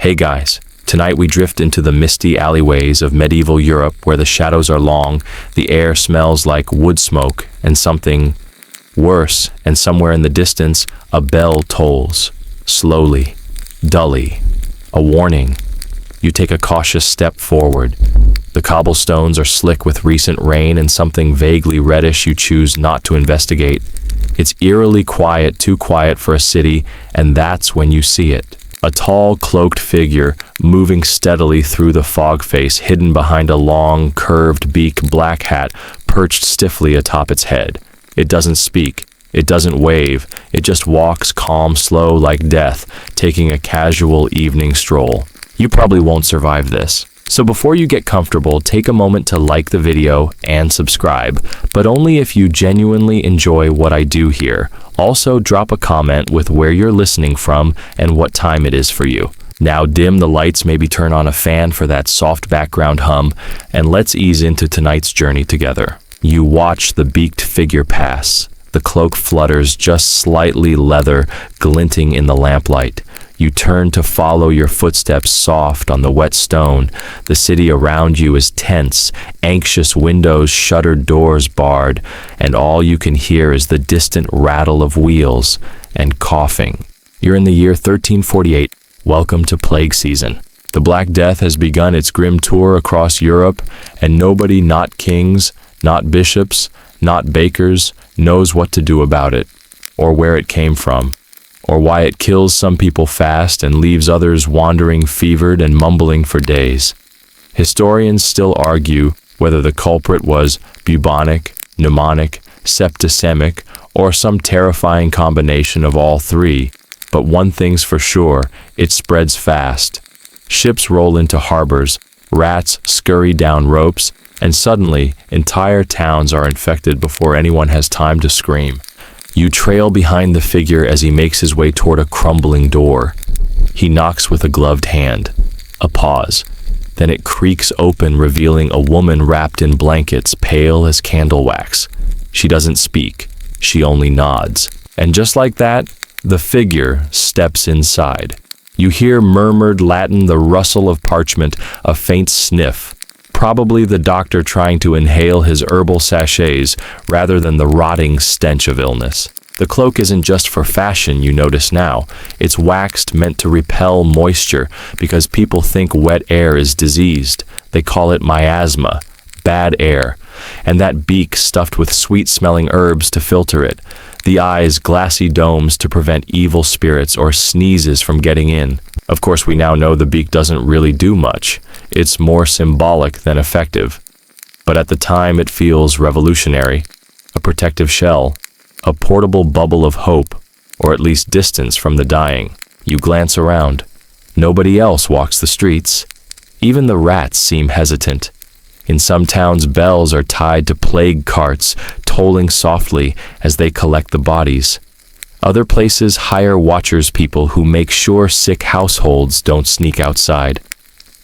Hey guys, tonight we drift into the misty alleyways of medieval Europe where the shadows are long, the air smells like wood smoke, and something worse, and somewhere in the distance, a bell tolls, slowly, dully, a warning. You take a cautious step forward. The cobblestones are slick with recent rain and something vaguely reddish you choose not to investigate. It's eerily quiet, too quiet for a city, and that's when you see it. A tall, cloaked figure moving steadily through the fog face, hidden behind a long, curved beak black hat perched stiffly atop its head. It doesn't speak. It doesn't wave. It just walks calm, slow like death, taking a casual evening stroll. You probably won't survive this. So before you get comfortable, take a moment to like the video and subscribe, but only if you genuinely enjoy what I do here. Also, drop a comment with where you're listening from and what time it is for you. Now dim the lights, maybe turn on a fan for that soft background hum, and let's ease into tonight's journey together. You watch the beaked figure pass. The cloak flutters just slightly leather, glinting in the lamplight. You turn to follow your footsteps soft on the wet stone. The city around you is tense, anxious windows, shuttered doors barred, and all you can hear is the distant rattle of wheels and coughing. You're in the year 1348. Welcome to plague season. The Black Death has begun its grim tour across Europe, and nobody, not kings, not bishops, not bakers, knows what to do about it, or where it came from, or why it kills some people fast and leaves others wandering fevered and mumbling for days. Historians still argue whether the culprit was bubonic, pneumonic, septicemic, or some terrifying combination of all three. But one thing's for sure, it spreads fast. Ships roll into harbors, rats scurry down ropes, and suddenly, entire towns are infected before anyone has time to scream. You trail behind the figure as he makes his way toward a crumbling door. He knocks with a gloved hand. A pause. Then it creaks open, revealing a woman wrapped in blankets, pale as candle wax. She doesn't speak. She only nods. And just like that, the figure steps inside. You hear murmured Latin, the rustle of parchment, a faint sniff. Probably the doctor trying to inhale his herbal sachets rather than the rotting stench of illness. The cloak isn't just for fashion, you notice now. It's waxed, meant to repel moisture, because people think wet air is diseased. They call it miasma, bad air. And that beak stuffed with sweet-smelling herbs to filter it. The eyes, glassy domes to prevent evil spirits or sneezes from getting in. Of course, we now know the beak doesn't really do much. It's more symbolic than effective. But at the time, it feels revolutionary. A protective shell, a portable bubble of hope, or at least distance from the dying. You glance around. Nobody else walks the streets. Even the rats seem hesitant. In some towns, bells are tied to plague carts, tolling softly as they collect the bodies. Other places hire watchers, people who make sure sick households don't sneak outside.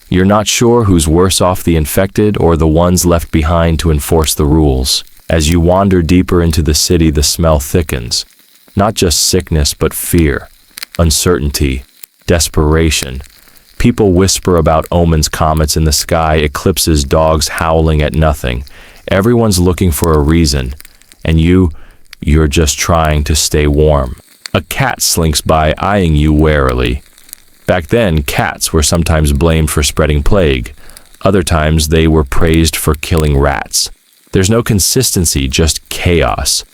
You're not sure who's worse off, the infected or the ones left behind to enforce the rules. As you wander deeper into the city, the smell thickens. Not just sickness, but fear, uncertainty, desperation. People whisper about omens, comets in the sky, eclipses, dogs howling at nothing. Everyone's looking for a reason, and you're just trying to stay warm. A cat slinks by, eyeing you warily. Back then, cats were sometimes blamed for spreading plague. Other times, they were praised for killing rats. There's no consistency, just chaos.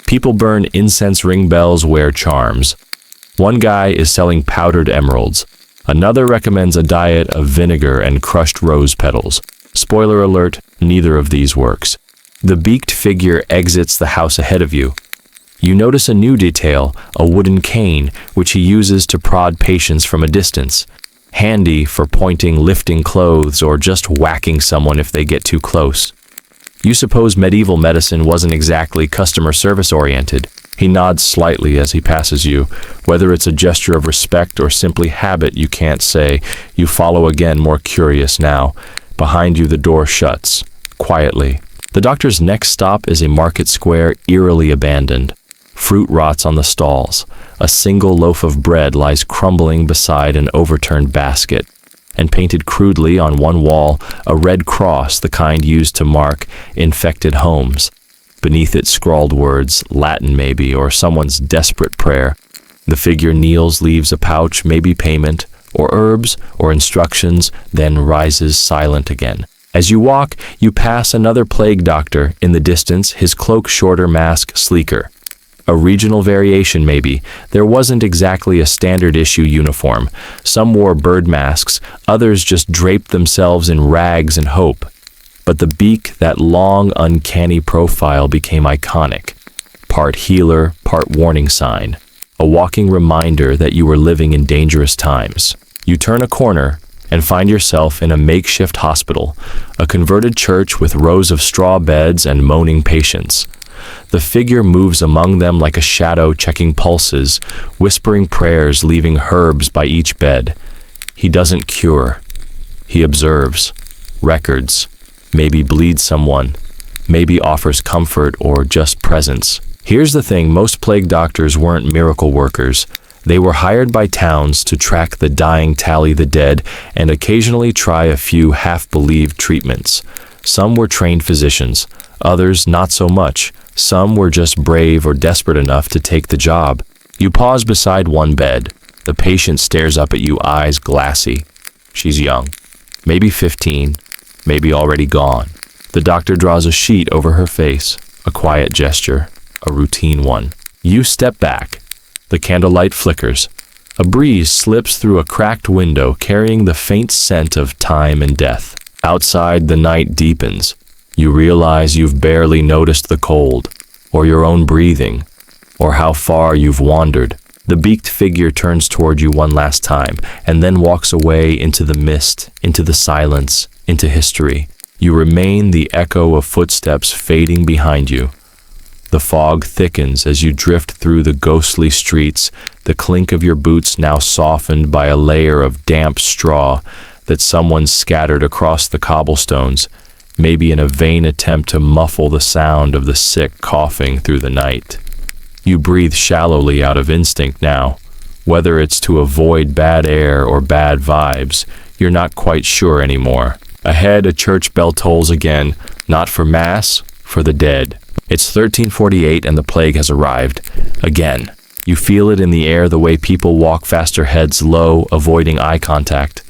People burn incense, ring bells, wear charms. One guy is selling powdered emeralds. Another recommends a diet of vinegar and crushed rose petals. Spoiler alert, neither of these works. The beaked figure exits the house ahead of you. You notice a new detail, a wooden cane, which he uses to prod patients from a distance. Handy for pointing, lifting clothes, or just whacking someone if they get too close. You suppose medieval medicine wasn't exactly customer service oriented. He nods slightly as he passes you. Whether it's a gesture of respect or simply habit, you can't say. You follow again, more curious now. Behind you, the door shuts, quietly. The doctor's next stop is a market square, eerily abandoned. Fruit rots on the stalls. A single loaf of bread lies crumbling beside an overturned basket. And painted crudely on one wall, a red cross, the kind used to mark infected homes. Beneath it scrawled words, Latin maybe, or someone's desperate prayer. The figure kneels, leaves a pouch, maybe payment, or herbs, or instructions, then rises silent again. As you walk, you pass another plague doctor, in the distance, his cloak shorter, mask sleeker. A regional variation maybe. There wasn't exactly a standard issue uniform. Some wore bird masks, others just draped themselves in rags and hope. But the Beak, that long, uncanny profile, became iconic. Part healer, part warning sign. A walking reminder that you were living in dangerous times. You turn a corner and find yourself in a makeshift hospital, a converted church with rows of straw beds and moaning patients. The figure moves among them like a shadow, checking pulses, whispering prayers, leaving herbs by each bed. He doesn't cure. He observes, records, maybe bleeds someone, maybe offers comfort or just presence. Here's the thing, most plague doctors weren't miracle workers. They were hired by towns to track the dying, tally the dead, and occasionally try a few half-believed treatments. Some were trained physicians, others not so much. Some were just brave or desperate enough to take the job. You pause beside one bed. The patient stares up at you, eyes glassy. She's young, maybe 15, maybe already gone. The doctor draws a sheet over her face, a quiet gesture, a routine one. You step back. The candlelight flickers. A breeze slips through a cracked window, carrying the faint scent of time and death. Outside, the night deepens. You realize you've barely noticed the cold, or your own breathing, or how far you've wandered. The beaked figure turns toward you one last time, and then walks away into the mist, into the silence, into history. You remain the echo of footsteps fading behind you. The fog thickens as you drift through the ghostly streets, the clink of your boots now softened by a layer of damp straw that someone scattered across the cobblestones, maybe in a vain attempt to muffle the sound of the sick coughing through the night. You breathe shallowly out of instinct now. Whether it's to avoid bad air or bad vibes, you're not quite sure anymore. Ahead, a church bell tolls again, not for mass, for the dead. It's 1348 and the plague has arrived. Again. You feel it in the air, the way people walk faster, heads low, avoiding eye contact.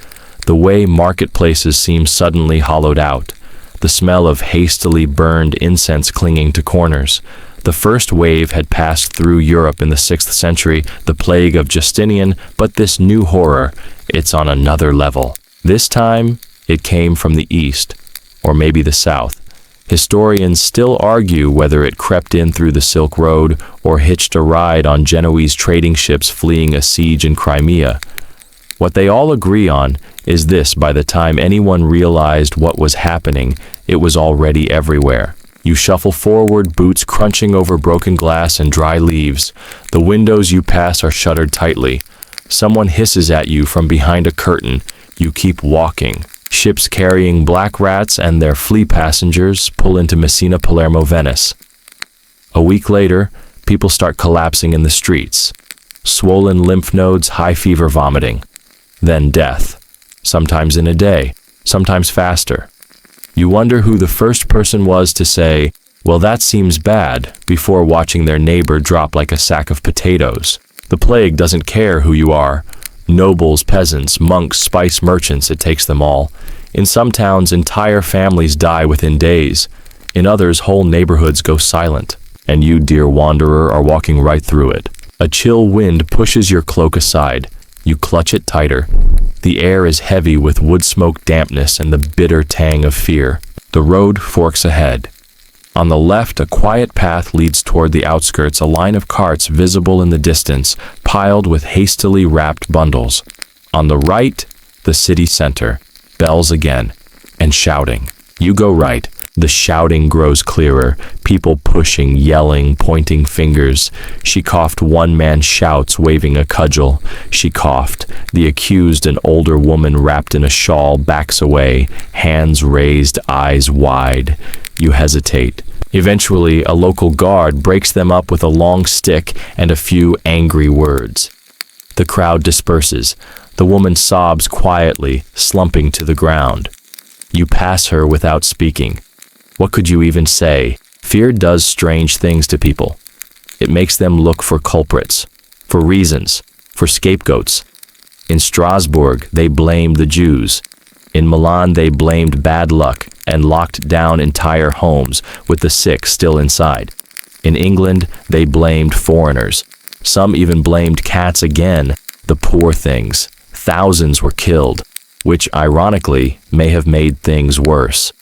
The way marketplaces seem suddenly hollowed out. The smell of hastily burned incense clinging to corners. The first wave had passed through Europe in the 6th century, the plague of Justinian, but this new horror, it's on another level. This time, it came from the east, or maybe the south. Historians still argue whether it crept in through the Silk Road or hitched a ride on Genoese trading ships fleeing a siege in Crimea. What they all agree on is this: by the time anyone realized what was happening, it was already everywhere. You shuffle forward, boots crunching over broken glass and dry leaves. The windows you pass are shuttered tightly. Someone hisses at you from behind a curtain. You keep walking. Ships carrying black rats and their flea passengers pull into Messina, Palermo, Venice. A week later, people start collapsing in the streets. Swollen lymph nodes, high fever, vomiting. Then death. Sometimes in a day, sometimes faster. You wonder who the first person was to say, "Well, that seems bad," before watching their neighbor drop like a sack of potatoes. The plague doesn't care who you are. Nobles, peasants, monks, spice merchants, it takes them all. In some towns, entire families die within days. In others, whole neighborhoods go silent. And you, dear wanderer, are walking right through it. A chill wind pushes your cloak aside. You clutch it tighter. The air is heavy with wood smoke dampness and the bitter tang of fear. The road forks ahead. On the left, a quiet path leads toward the outskirts, a line of carts visible in the distance, piled with hastily wrapped bundles. On the right, the city center, bells again, and shouting. You go right. The shouting grows clearer, people pushing, yelling, pointing fingers. She coughed. One man shouts, waving a cudgel. She coughed. The accused, an older woman wrapped in a shawl, backs away, hands raised, eyes wide. You hesitate. Eventually, a local guard breaks them up with a long stick and a few angry words. The crowd disperses. The woman sobs quietly, slumping to the ground. You pass her without speaking. What could you even say? Fear does strange things to people. It makes them look for culprits, for reasons, for scapegoats. In Strasbourg, they blamed the Jews. In Milan, they blamed bad luck and locked down entire homes with the sick still inside. In England, they blamed foreigners. Some even blamed cats again, the poor things. Thousands were killed, which ironically may have made things worse.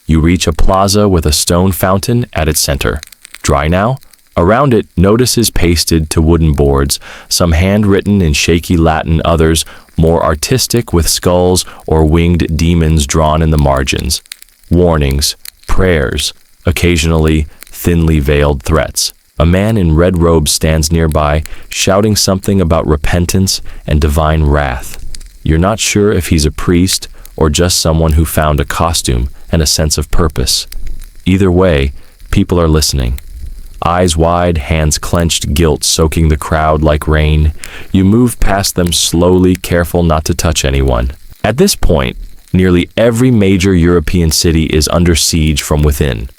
You reach a plaza with a stone fountain at its center. Dry now? Around it, notices pasted to wooden boards, some handwritten in shaky Latin, others more artistic with skulls or winged demons drawn in the margins. Warnings, prayers, occasionally thinly veiled threats. A man in red robes stands nearby, shouting something about repentance and divine wrath. You're not sure if he's a priest or just someone who found a costume and a sense of purpose. Either way, people are listening. Eyes wide, hands clenched, guilt soaking the crowd like rain. You move past them slowly, careful not to touch anyone. At this point, nearly every major European city is under siege from within.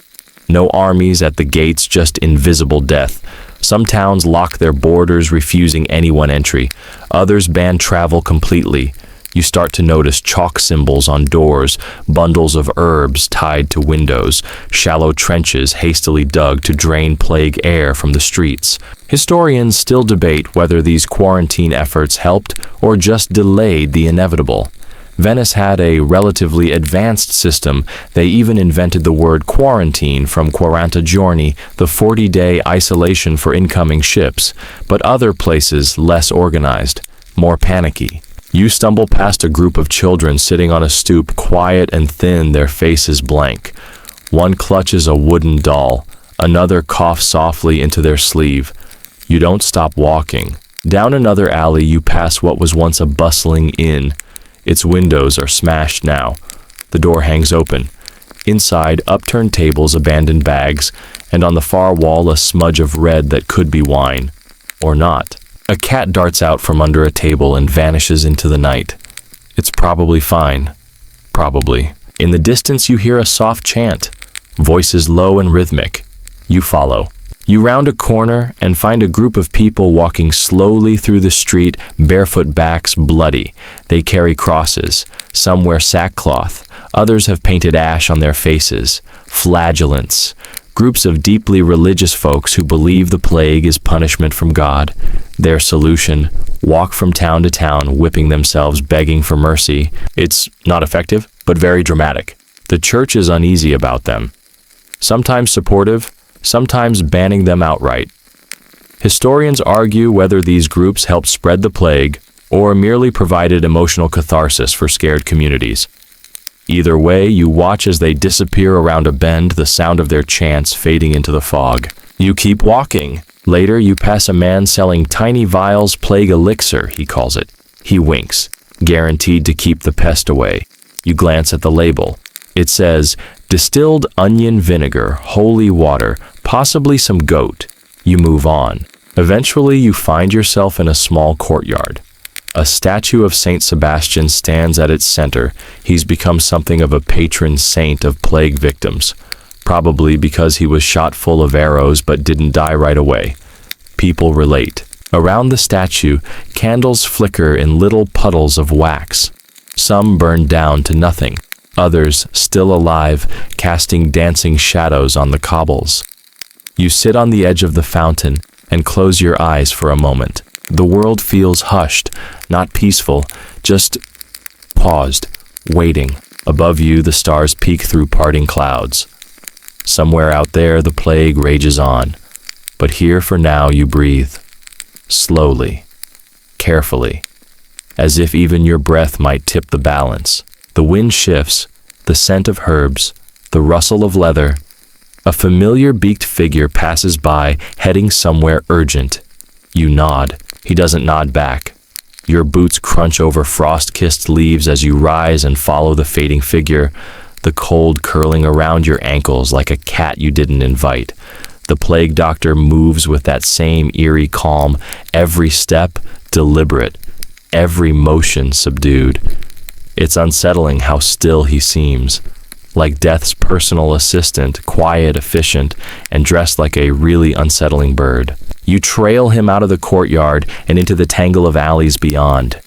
No armies at the gates, just invisible death. Some towns lock their borders, refusing anyone entry. Others ban travel completely. You start to notice chalk symbols on doors, bundles of herbs tied to windows, shallow trenches hastily dug to drain plague air from the streets. Historians still debate whether these quarantine efforts helped or just delayed the inevitable. Venice had a relatively advanced system. They even invented the word quarantine from 40 giorni, the 40-day isolation for incoming ships, but other places less organized, more panicky. You stumble past a group of children sitting on a stoop, quiet and thin, their faces blank. One clutches a wooden doll, another coughs softly into their sleeve. You don't stop walking. Down another alley you pass what was once a bustling inn. Its windows are smashed now. The door hangs open. Inside, upturned tables, abandoned bags, and on the far wall a smudge of red that could be wine. Or not. A cat darts out from under a table and vanishes into the night. It's probably fine. Probably. In the distance you hear a soft chant. Voices low and rhythmic. You follow. You round a corner and find a group of people walking slowly through the street, barefoot, backs bloody. They carry crosses. Some wear sackcloth. Others have painted ash on their faces. Flagellants. Groups of deeply religious folks who believe the plague is punishment from God. Their solution: walk from town to town, whipping themselves, begging for mercy. It's not effective, but very dramatic. The church is uneasy about them. Sometimes supportive, sometimes banning them outright. Historians argue whether these groups helped spread the plague or merely provided emotional catharsis for scared communities. Either way, you watch as they disappear around a bend, the sound of their chants fading into the fog. You keep walking. Later, you pass a man selling tiny vials, plague elixir, he calls it. He winks, guaranteed to keep the pest away. You glance at the label. It says, distilled onion vinegar, holy water, possibly some goat. You move on. Eventually, you find yourself in a small courtyard. A statue of Saint Sebastian stands at its center. He's become something of a patron saint of plague victims, probably because he was shot full of arrows but didn't die right away. People relate. Around the statue, candles flicker in little puddles of wax. Some burn down to nothing. Others, still alive, casting dancing shadows on the cobbles. You sit on the edge of the fountain and close your eyes for a moment. The world feels hushed, not peaceful, just paused, waiting. Above you, the stars peek through parting clouds. Somewhere out there, the plague rages on. But here for now, you breathe. Slowly, carefully, as if even your breath might tip the balance. The wind shifts, the scent of herbs, the rustle of leather. A familiar beaked figure passes by, heading somewhere urgent. You nod. He doesn't nod back. Your boots crunch over frost-kissed leaves as you rise and follow the fading figure. the cold curling around your ankles like a cat you didn't invite. The plague doctor moves with that same eerie calm, every step deliberate, every motion subdued. It's unsettling how still he seems, like death's personal assistant, quiet, efficient, and dressed like a really unsettling bird. You trail him out of the courtyard and into the tangle of alleys beyond.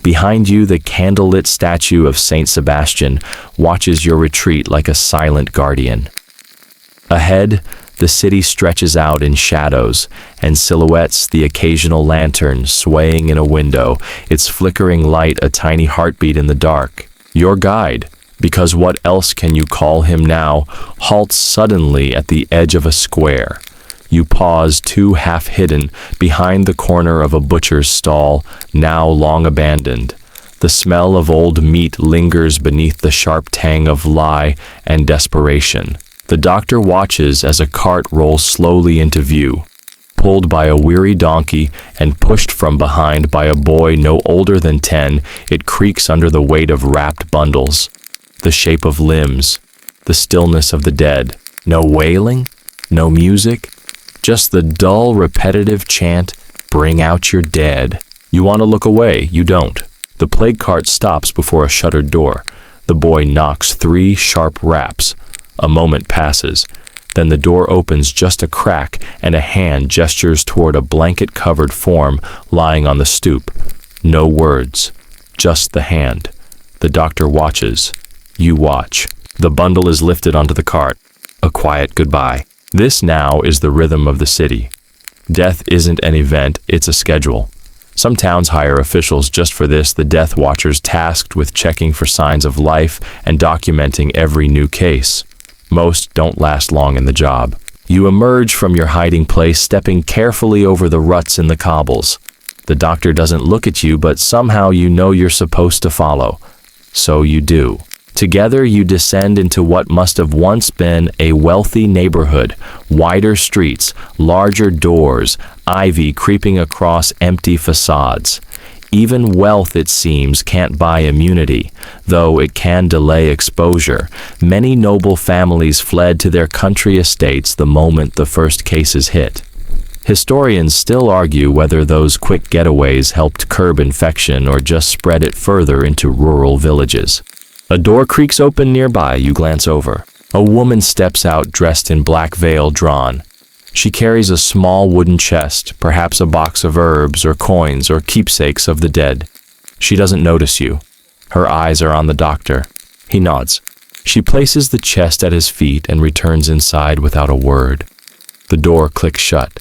Behind you, the candlelit statue of Saint Sebastian watches your retreat like a silent guardian. Ahead, the city stretches out in shadows and silhouettes the occasional lantern swaying in a window, its flickering light a tiny heartbeat in the dark. Your guide, because what else can you call him now, halts suddenly at the edge of a square. You pause, too half-hidden, behind the corner of a butcher's stall, now long abandoned. The smell of old meat lingers beneath the sharp tang of lie and desperation. The doctor watches as a cart rolls slowly into view. Pulled by a weary donkey and pushed from behind by a boy no older than 10, it creaks under the weight of wrapped bundles. The shape of limbs, the stillness of the dead. No wailing, no music, just the dull, repetitive chant, "Bring out your dead." You want to look away, you don't. The plague cart stops before a shuttered door. The boy knocks 3 sharp raps. A moment passes. Then the door opens just a crack and a hand gestures toward a blanket-covered form lying on the stoop. No words, just the hand. The doctor watches. You watch. The bundle is lifted onto the cart. A quiet goodbye. This now is the rhythm of the city. Death isn't an event, it's a schedule. Some towns hire officials just for this, the death watchers tasked with checking for signs of life and documenting every new case. Most don't last long in the job. You emerge from your hiding place, stepping carefully over the ruts in the cobbles. The doctor doesn't look at you, but somehow you know you're supposed to follow. So you do. Together you descend into what must have once been a wealthy neighborhood, wider streets, larger doors, ivy creeping across empty facades. Even wealth, it seems, can't buy immunity, though it can delay exposure. Many noble families fled to their country estates the moment the first cases hit. Historians still argue whether those quick getaways helped curb infection or just spread it further into rural villages. A door creaks open nearby, you glance over. A woman steps out dressed in black veil drawn. She carries a small wooden chest, perhaps a box of herbs or coins or keepsakes of the dead. She doesn't notice you. Her eyes are on the doctor. He nods. She places the chest at his feet and returns inside without a word. The door clicks shut.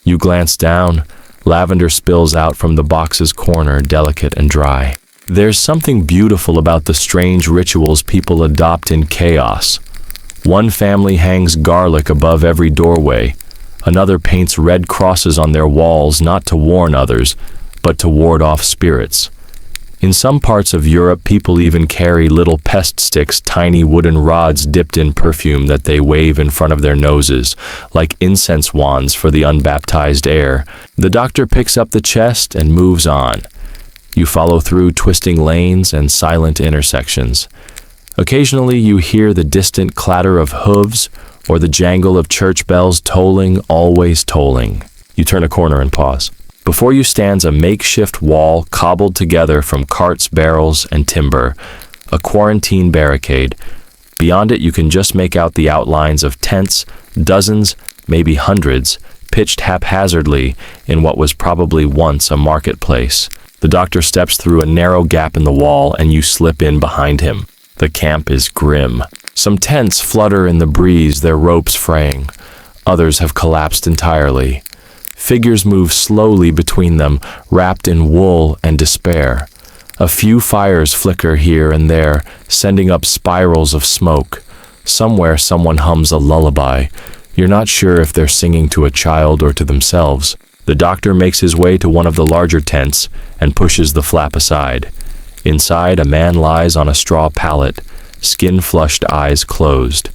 You glance down. Lavender spills out from the box's corner, delicate and dry. There's something beautiful about the strange rituals people adopt in chaos. One family hangs garlic above every doorway. Another paints red crosses on their walls, not to warn others, but to ward off spirits. In some parts of Europe, people even carry little pest sticks, tiny wooden rods dipped in perfume that they wave in front of their noses, like incense wands for the unbaptized air. The doctor picks up the chest and moves on. You follow through twisting lanes and silent intersections. Occasionally you hear the distant clatter of hooves or the jangle of church bells tolling, always tolling. You turn a corner and pause. Before you stands a makeshift wall cobbled together from carts, barrels, and timber, a quarantine barricade. Beyond it you can just make out the outlines of tents, dozens, maybe hundreds, pitched haphazardly in what was probably once a marketplace. The doctor steps through a narrow gap in the wall and you slip in behind him. The camp is grim. Some tents flutter in the breeze, their ropes fraying. Others have collapsed entirely. Figures move slowly between them, wrapped in wool and despair. A few fires flicker here and there, sending up spirals of smoke. Somewhere someone hums a lullaby. You're not sure if they're singing to a child or to themselves. The doctor makes his way to one of the larger tents and pushes the flap aside. Inside, a man lies on a straw pallet, skin-flushed eyes closed.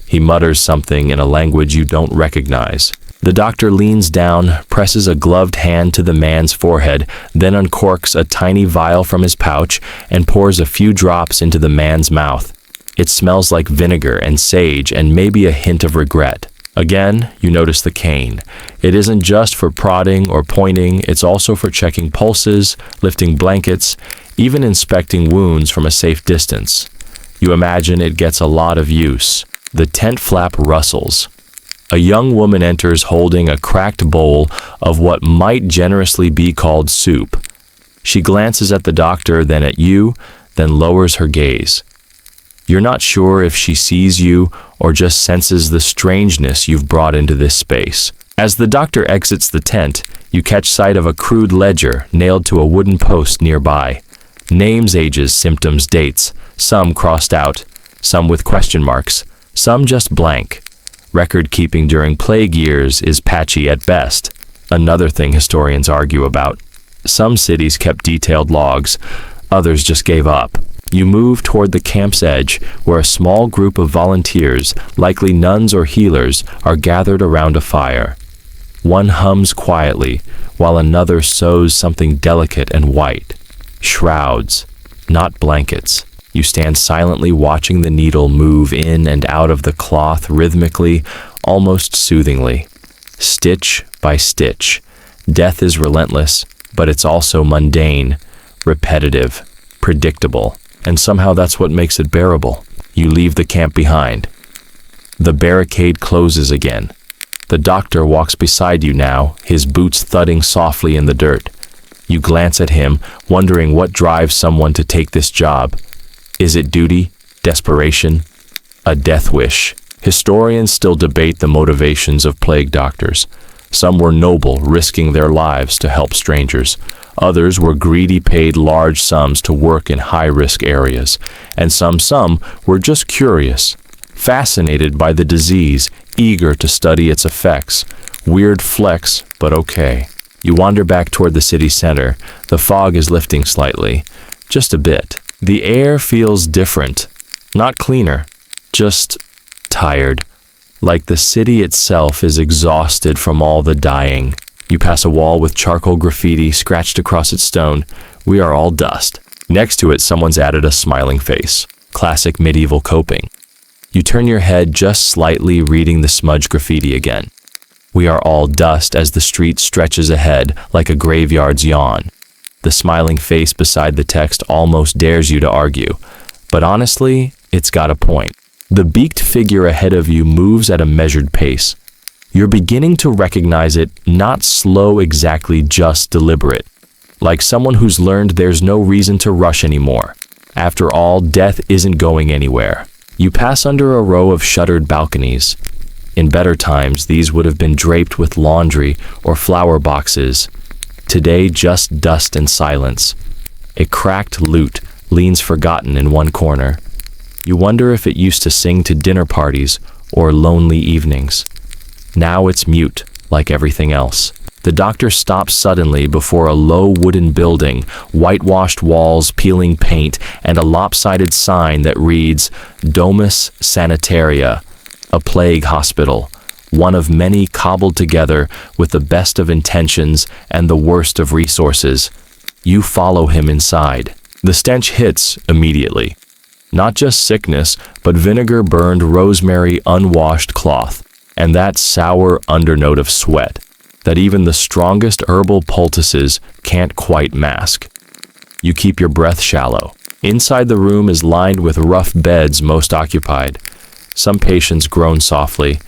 He mutters something in a language you don't recognize. The doctor leans down, presses a gloved hand to the man's forehead, then uncorks a tiny vial from his pouch and pours a few drops into the man's mouth. It smells like vinegar and sage and maybe a hint of regret. Again, you notice the cane. It isn't just for prodding or pointing, it's also for checking pulses, lifting blankets, even inspecting wounds from a safe distance. You imagine it gets a lot of use. The tent flap rustles. A young woman enters holding a cracked bowl of what might generously be called soup. She glances at the doctor, then at you, then lowers her gaze. You're not sure if she sees you or just senses the strangeness you've brought into this space. As the doctor exits the tent, you catch sight of a crude ledger nailed to a wooden post nearby. Names, ages, symptoms, dates, some crossed out, some with question marks, some just blank. Record keeping during plague years is patchy at best. Another thing historians argue about. Some cities kept detailed logs, others just gave up. You move toward the camp's edge, where a small group of volunteers, likely nuns or healers, are gathered around a fire. One hums quietly, while another sews something delicate and white. Shrouds, not blankets. You stand silently watching the needle move in and out of the cloth rhythmically, almost soothingly. Stitch by stitch. Death is relentless, but it's also mundane, repetitive, predictable. And somehow that's what makes it bearable. You leave the camp behind. The barricade closes again. The doctor walks beside you now, his boots thudding softly in the dirt. You glance at him, wondering what drives someone to take this job. Is it duty, desperation, a death wish? Historians still debate the motivations of plague doctors. Some were noble, risking their lives to help strangers. Others were greedy, paid large sums to work in high-risk areas. And some were just curious, fascinated by the disease, eager to study its effects. Weird flex, but okay. You wander back toward the city center. The fog is lifting slightly, just a bit. The air feels different, not cleaner, just tired. Like the city itself is exhausted from all the dying. You pass a wall with charcoal graffiti scratched across its stone. We are all dust. Next to it, someone's added a smiling face. Classic medieval coping. You turn your head just slightly, reading the smudge graffiti again. We are all dust as the street stretches ahead like a graveyard's yawn. The smiling face beside the text almost dares you to argue. But honestly, it's got a point. The beaked figure ahead of you moves at a measured pace. You're beginning to recognize it, not slow exactly, just deliberate. Like someone who's learned there's no reason to rush anymore. After all, death isn't going anywhere. You pass under a row of shuttered balconies. In better times, these would have been draped with laundry or flower boxes. Today, just dust and silence. A cracked lute leans forgotten in one corner. You wonder if it used to sing to dinner parties or lonely evenings. Now it's mute, like everything else. The doctor stops suddenly before a low wooden building, whitewashed walls, peeling paint, and a lopsided sign that reads, Domus Sanitaria, a plague hospital, one of many cobbled together with the best of intentions and the worst of resources. You follow him inside. The stench hits immediately. Not just sickness, but vinegar-burned rosemary unwashed cloth, and that sour undernote of sweat that even the strongest herbal poultices can't quite mask. You keep your breath shallow. Inside the room is lined with rough beds, most occupied. Some patients groan softly.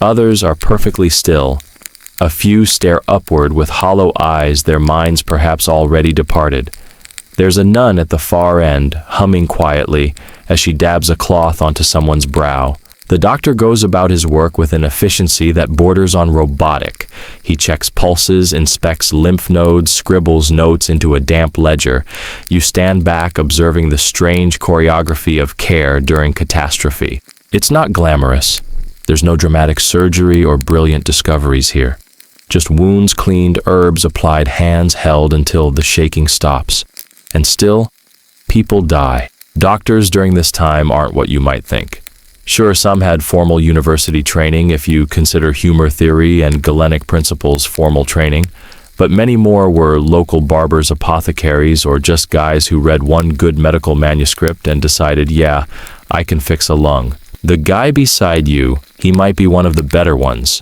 Others are perfectly still. A few stare upward with hollow eyes, their minds perhaps already departed. There's a nun at the far end, humming quietly as she dabs a cloth onto someone's brow. The doctor goes about his work with an efficiency that borders on robotic. He checks pulses, inspects lymph nodes, scribbles notes into a damp ledger. You stand back observing the strange choreography of care during catastrophe. It's not glamorous. There's no dramatic surgery or brilliant discoveries here. Just wounds cleaned, herbs applied, hands held until the shaking stops. And still, people die. Doctors during this time aren't what you might think. Sure, some had formal university training if you consider humor theory and Galenic principles formal training, but many more were local barbers, apothecaries, or just guys who read one good medical manuscript and decided, yeah, I can fix a lung. The guy beside you, he might be one of the better ones.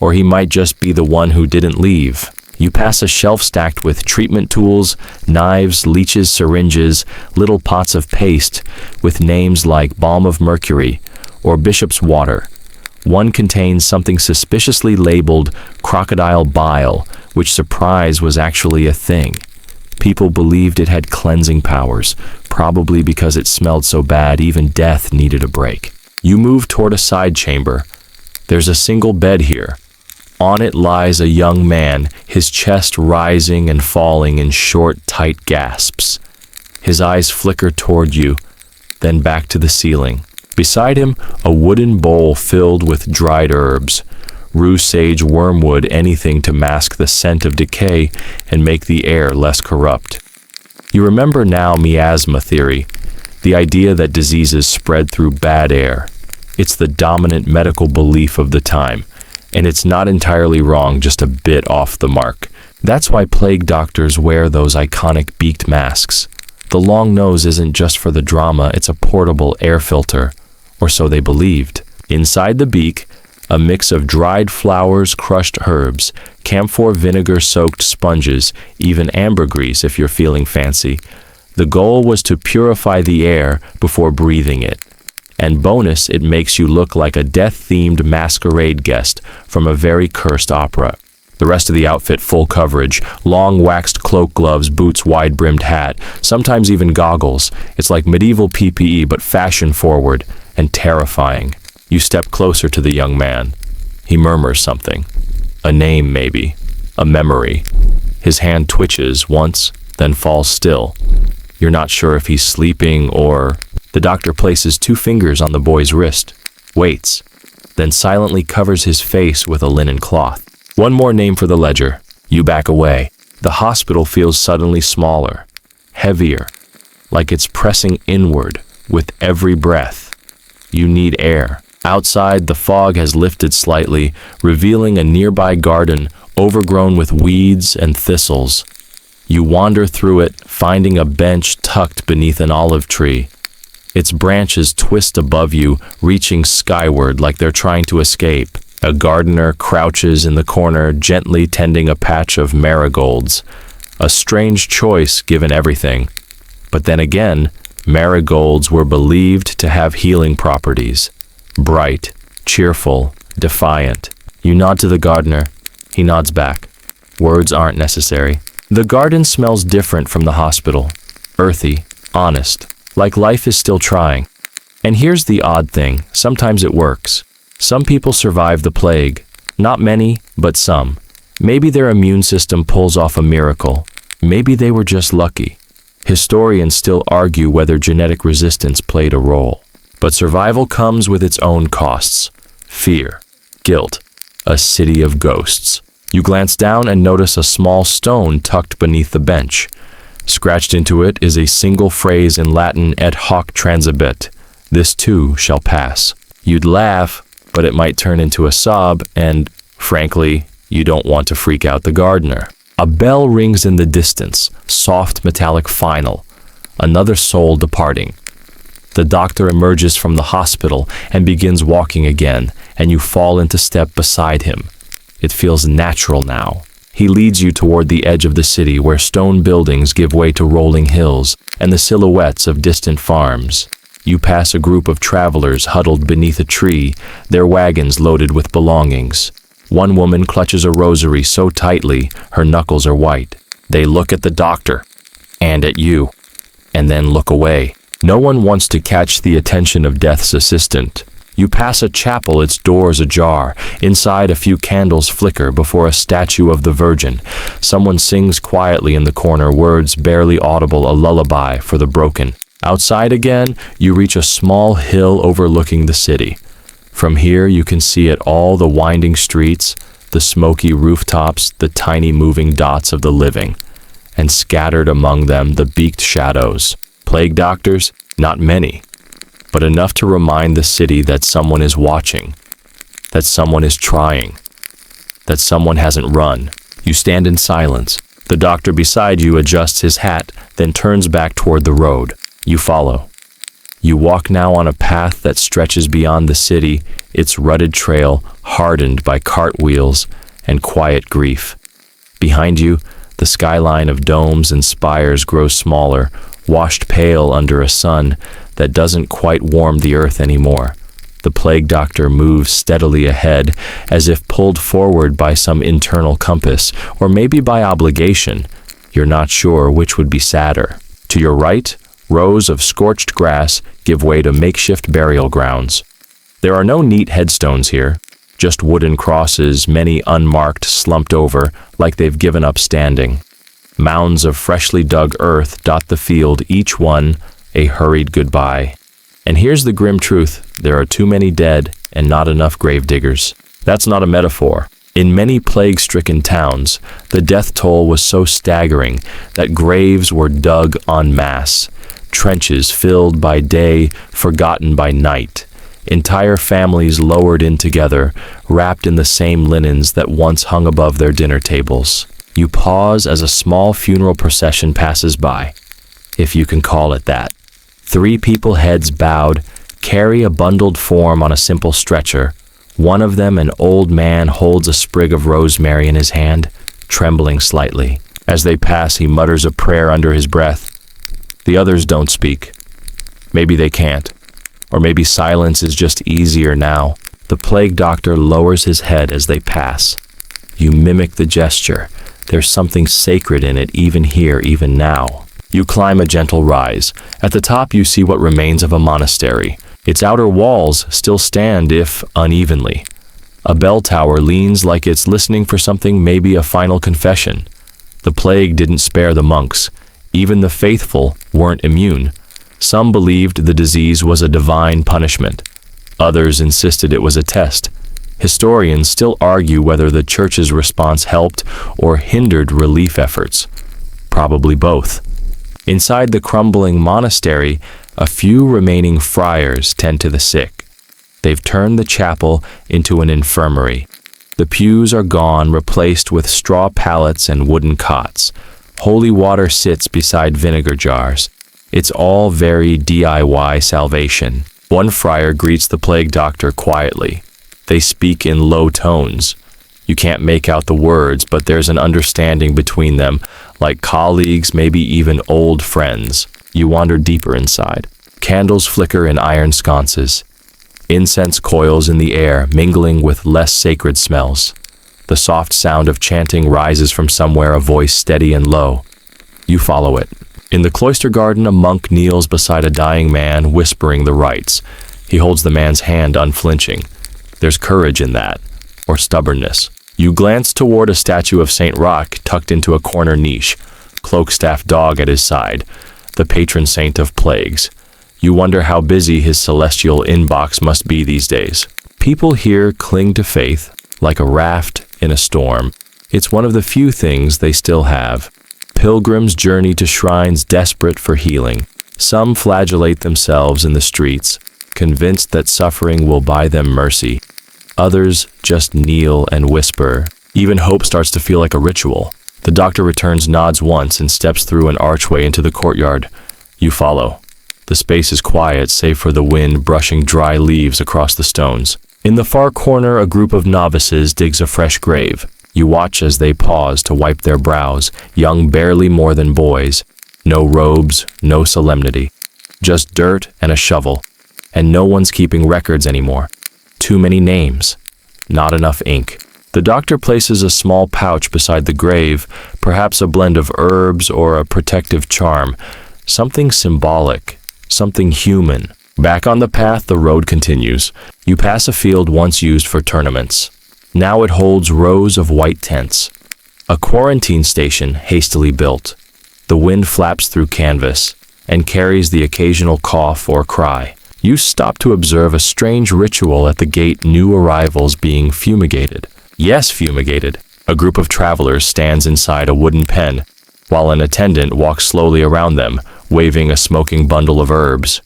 Or he might just be the one who didn't leave. You pass a shelf stacked with treatment tools, knives, leeches, syringes, little pots of paste with names like balm of mercury or bishop's water. One contains something suspiciously labeled crocodile bile, which, surprise, was actually a thing. People believed it had cleansing powers, probably because it smelled so bad even death needed a break. You move toward a side chamber. There's a single bed here. On it lies a young man, his chest rising and falling in short, tight gasps. His eyes flicker toward you, then back to the ceiling. Beside him, a wooden bowl filled with dried herbs, rue sage, wormwood, anything to mask the scent of decay and make the air less corrupt. You remember now miasma theory, the idea that diseases spread through bad air. It's the dominant medical belief of the time, and it's not entirely wrong, just a bit off the mark. That's why plague doctors wear those iconic beaked masks. The long nose isn't just for the drama, it's a portable air filter. Or so they believed. Inside the beak, a mix of dried flowers, crushed herbs, camphor vinegar-soaked sponges, even ambergris if you're feeling fancy. The goal was to purify the air before breathing it. And bonus, it makes you look like a death-themed masquerade guest from a very cursed opera. The rest of the outfit full coverage, long waxed cloak, gloves, boots, wide-brimmed hat, sometimes even goggles. It's like medieval PPE but fashion-forward and terrifying. You step closer to the young man. He murmurs something. A name, maybe. A memory. His hand twitches once, then falls still. You're not sure if he's sleeping or... The doctor places 2 fingers on the boy's wrist, waits, then silently covers his face with a linen cloth. One more name for the ledger. You back away. The hospital feels suddenly smaller, heavier, like it's pressing inward with every breath. You need air. Outside, the fog has lifted slightly, revealing a nearby garden overgrown with weeds and thistles. You wander through it, finding a bench tucked beneath an olive tree. Its branches twist above you, reaching skyward like they're trying to escape. A gardener crouches in the corner, gently tending a patch of marigolds. A strange choice given everything. But then again, marigolds were believed to have healing properties. Bright, cheerful, defiant. You nod to the gardener. He nods back. Words aren't necessary. The garden smells different from the hospital. Earthy, honest, like life is still trying. And here's the odd thing, sometimes it works. Some people survive the plague. Not many, but some. Maybe their immune system pulls off a miracle. Maybe they were just lucky. Historians still argue whether genetic resistance played a role. But survival comes with its own costs. Fear, guilt, a city of ghosts. You glance down and notice a small stone tucked beneath the bench. Scratched into it is a single phrase in Latin, et hoc transibit. This too shall pass. You'd laugh, but it might turn into a sob, and, frankly, you don't want to freak out the gardener. A bell rings in the distance, soft metallic final. Another soul departing. The doctor emerges from the hospital and begins walking again, and you fall into step beside him. It feels natural now. He leads you toward the edge of the city where stone buildings give way to rolling hills and the silhouettes of distant farms. You pass a group of travelers huddled beneath a tree, their wagons loaded with belongings. One woman clutches a rosary so tightly, her knuckles are white. They look at the doctor, and at you, and then look away. No one wants to catch the attention of death's assistant. You pass a chapel, its doors ajar. Inside, a few candles flicker before a statue of the Virgin. Someone sings quietly in the corner, words barely audible, a lullaby for the broken. Outside again, you reach a small hill overlooking the city. From here, you can see it all, the winding streets, the smoky rooftops, the tiny moving dots of the living. And scattered among them, the beaked shadows. Plague doctors? Not many. But enough to remind the city that someone is watching, that someone is trying, that someone hasn't run. You stand in silence. The doctor beside you adjusts his hat, then turns back toward the road. You follow. You walk now on a path that stretches beyond the city, its rutted trail hardened by cartwheels and quiet grief. Behind you, the skyline of domes and spires grows smaller, washed pale under a sun that doesn't quite warm the earth anymore. The plague doctor moves steadily ahead, as if pulled forward by some internal compass, or maybe by obligation. You're not sure which would be sadder. To your right, rows of scorched grass give way to makeshift burial grounds. There are no neat headstones here, just wooden crosses, many unmarked, slumped over, like they've given up standing. Mounds of freshly dug earth dot the field, each one a hurried goodbye. And here's the grim truth: there are too many dead and not enough grave diggers. That's not a metaphor. In many plague-stricken towns, the death toll was so staggering that graves were dug en masse, trenches filled by day, forgotten by night. Entire families lowered in together, wrapped in the same linens that once hung above their dinner tables. You pause as a small funeral procession passes by, if you can call it that. 3 people, heads bowed, carry a bundled form on a simple stretcher. One of them, an old man, holds a sprig of rosemary in his hand, trembling slightly. As they pass, he mutters a prayer under his breath. The others don't speak. Maybe they can't. Or maybe silence is just easier now. The plague doctor lowers his head as they pass. You mimic the gesture. There's something sacred in it, even here, even now. You climb a gentle rise. At the top you see what remains of a monastery. Its outer walls still stand, if unevenly. A bell tower leans like it's listening for something, maybe a final confession. The plague didn't spare the monks. Even the faithful weren't immune. Some believed the disease was a divine punishment. Others insisted it was a test. Historians still argue whether the church's response helped or hindered relief efforts. Probably both. Inside the crumbling monastery, a few remaining friars tend to the sick. They've turned the chapel into an infirmary. The pews are gone, replaced with straw pallets and wooden cots. Holy water sits beside vinegar jars. It's all very DIY salvation. One friar greets the plague doctor quietly. They speak in low tones. You can't make out the words, but there's an understanding between them, like colleagues, maybe even old friends. You wander deeper inside. Candles flicker in iron sconces. Incense coils in the air, mingling with less sacred smells. The soft sound of chanting rises from somewhere, a voice steady and low. You follow it. In the cloister garden, a monk kneels beside a dying man, whispering the rites. He holds the man's hand unflinching. There's courage in that, or stubbornness. You glance toward a statue of Saint Roch tucked into a corner niche, cloak-staffed dog at his side, the patron saint of plagues. You wonder how busy his celestial inbox must be these days. People here cling to faith like a raft in a storm. It's one of the few things they still have. Pilgrims journey to shrines desperate for healing. Some flagellate themselves in the streets, convinced that suffering will buy them mercy. Others just kneel and whisper. Even hope starts to feel like a ritual. The doctor returns, nods once, and steps through an archway into the courtyard. You follow. The space is quiet, save for the wind brushing dry leaves across the stones. In the far corner, a group of novices digs a fresh grave. You watch as they pause to wipe their brows, young barely more than boys. No robes, no solemnity. Just dirt and a shovel. And no one's keeping records anymore. Too many names. Not enough ink. The doctor places a small pouch beside the grave, perhaps a blend of herbs or a protective charm. Something symbolic. Something human. Back on the path, the road continues. You pass a field once used for tournaments. Now it holds rows of white tents. A quarantine station hastily built. The wind flaps through canvas and carries the occasional cough or cry. You stop to observe a strange ritual at the gate, new arrivals being fumigated. Yes, fumigated. A group of travelers stands inside a wooden pen, while an attendant walks slowly around them, waving a smoking bundle of herbs.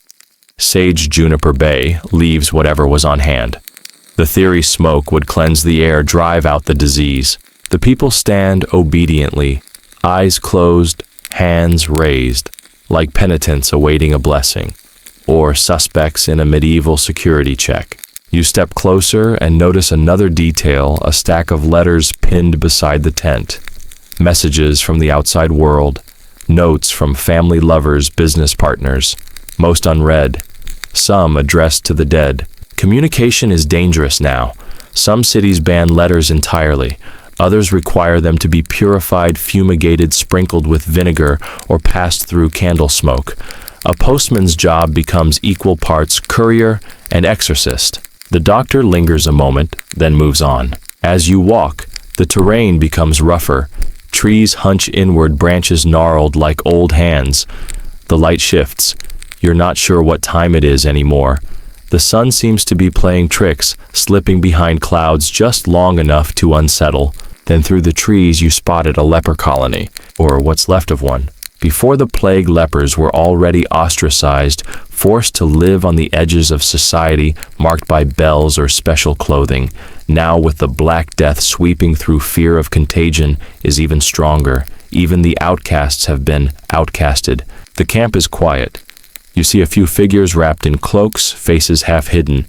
Sage juniper bay leaves whatever was on hand. The theory smoke would cleanse the air, drive out the disease. The people stand obediently, eyes closed, hands raised, like penitents awaiting a blessing. or suspects in a medieval security check. You step closer and notice another detail, a stack of letters pinned beside the tent. Messages from the outside world, notes from family lovers, business partners, most unread, some addressed to the dead. Communication is dangerous now. Some cities ban letters entirely. Others require them to be purified, fumigated, sprinkled with vinegar, or passed through candle smoke. A postman's job becomes equal parts courier and exorcist. The doctor lingers a moment, then moves on. As you walk, the terrain becomes rougher. Trees hunch inward, branches gnarled like old hands. The light shifts. You're not sure what time it is anymore. The sun seems to be playing tricks, slipping behind clouds just long enough to unsettle. Then through the trees you spotted a leper colony, or what's left of one. Before the plague, lepers were already ostracized, forced to live on the edges of society, marked by bells or special clothing. Now, with the Black Death sweeping through, fear of contagion is even stronger. Even the outcasts have been outcasted. The camp is quiet. You see a few figures wrapped in cloaks, faces half hidden.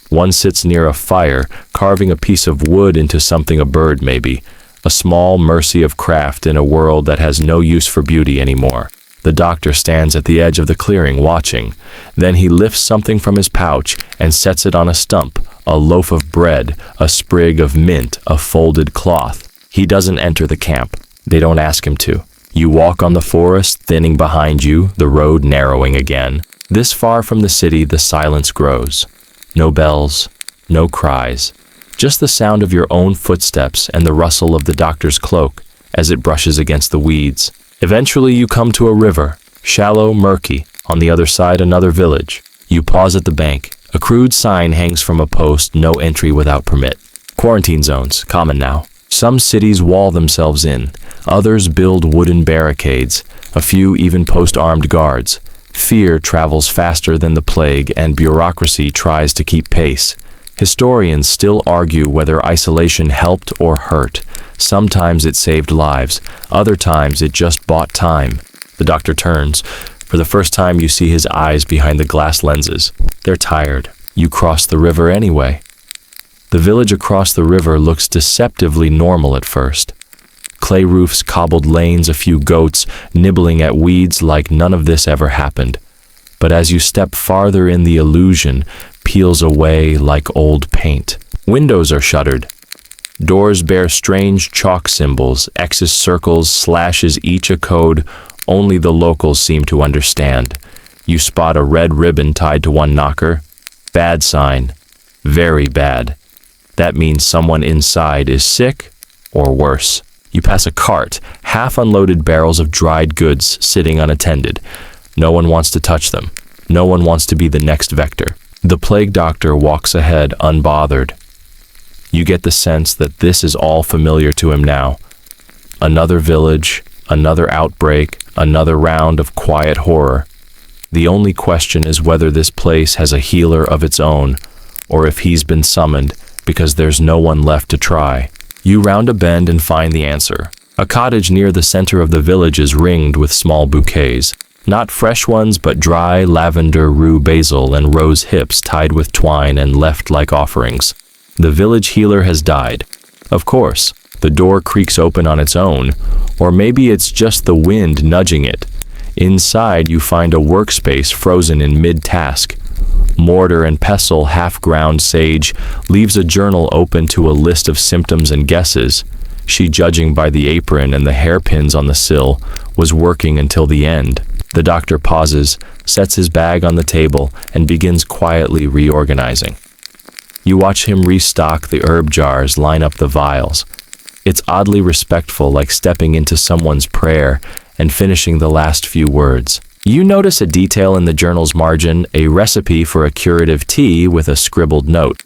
One sits near a fire, carving a piece of wood into something, a bird maybe. A small mercy of craft in a world that has no use for beauty anymore. The doctor stands at the edge of the clearing, watching. Then he lifts something from his pouch and sets it on a stump, a loaf of bread, a sprig of mint, a folded cloth. He doesn't enter the camp. They don't ask him to. You walk on the forest, thinning behind you, the road narrowing again. This far from the city, the silence grows. No bells, no cries. Just the sound of your own footsteps and the rustle of the doctor's cloak as it brushes against the weeds. Eventually you come to a river, shallow, murky. On the other side, another village. You pause at the bank. A crude sign hangs from a post, no entry without permit. Quarantine zones, common now. Some cities wall themselves in. Others build wooden barricades. A few even post armed guards. Fear travels faster than the plague, and bureaucracy tries to keep pace. Historians still argue whether isolation helped or hurt. Sometimes it saved lives, other times it just bought time. The doctor turns. For the first time you see his eyes behind the glass lenses. They're tired. You cross the river anyway. The village across the river looks deceptively normal at first. Clay roofs, cobbled lanes, a few goats nibbling at weeds like none of this ever happened. But as you step farther in, the illusion peels away like old paint. Windows are shuttered. Doors bear strange chalk symbols, X's, circles, slashes, each a code only the locals seem to understand. You spot a red ribbon tied to one knocker. Bad sign. Very bad. That means someone inside is sick or worse. You pass a cart, half unloaded barrels of dried goods sitting unattended. No one wants to touch them. No one wants to be the next vector. The plague doctor walks ahead, unbothered. You get the sense that this is all familiar to him now. Another village, another outbreak, another round of quiet horror. The only question is whether this place has a healer of its own, or if he's been summoned because there's no one left to try. You round a bend and find the answer. A cottage near the center of the village is ringed with small bouquets. Not fresh ones, but dry lavender, rue, basil, and rose hips tied with twine and left like offerings. The village healer has died. Of course, the door creaks open on its own, or maybe it's just the wind nudging it. Inside, you find a workspace frozen in mid-task. Mortar and pestle, half-ground sage, leaves a journal open to a list of symptoms and guesses. She, judging by the apron and the hairpins on the sill, was working until the end. The doctor pauses, sets his bag on the table, and begins quietly reorganizing. You watch him restock the herb jars, line up the vials. It's oddly respectful, like stepping into someone's prayer and finishing the last few words. You notice a detail in the journal's margin, a recipe for a curative tea with a scribbled note.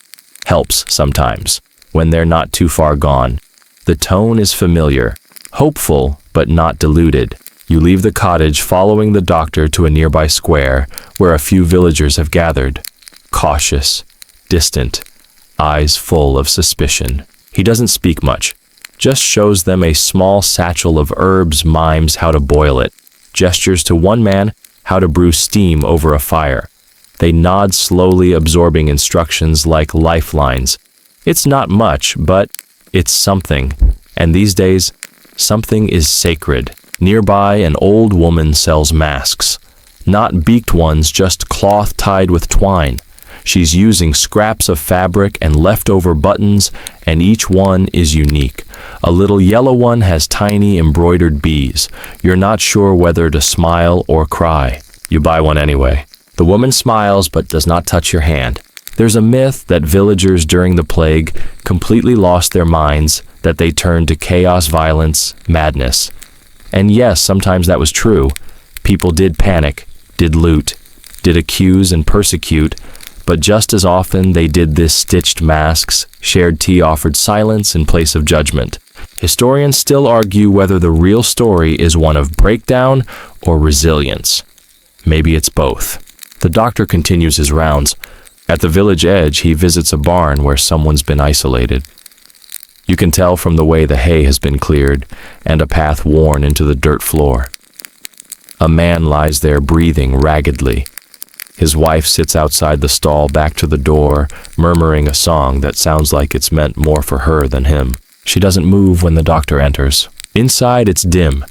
Helps sometimes, when they're not too far gone. The tone is familiar, hopeful, but not diluted. You leave the cottage, following the doctor to a nearby square where a few villagers have gathered. Cautious, distant, eyes full of suspicion. He doesn't speak much, just shows them a small satchel of herbs, mimes how to boil it, gestures to one man how to brew steam over a fire. They nod slowly, absorbing instructions like lifelines. It's not much, but it's something. And these days, something is sacred. Nearby, an old woman sells masks. Not beaked ones, just cloth tied with twine. She's using scraps of fabric and leftover buttons, and each one is unique. A little yellow one has tiny embroidered bees. You're not sure whether to smile or cry. You buy one anyway. The woman smiles but does not touch your hand. There's a myth that villagers during the plague completely lost their minds, that they turned to chaos, violence, madness. And yes, sometimes that was true. People did panic, did loot, did accuse and persecute, but just as often they did this stitched masks, shared tea, offered silence in place of judgment. Historians still argue whether the real story is one of breakdown or resilience. Maybe it's both. The doctor continues his rounds. At the village edge, he visits a barn where someone's been isolated. You can tell from the way the hay has been cleared and a path worn into the dirt floor. A man lies there breathing raggedly. His wife sits outside the stall back to the door, murmuring a song that sounds like it's meant more for her than him. She doesn't move when the doctor enters. Inside, it's dim.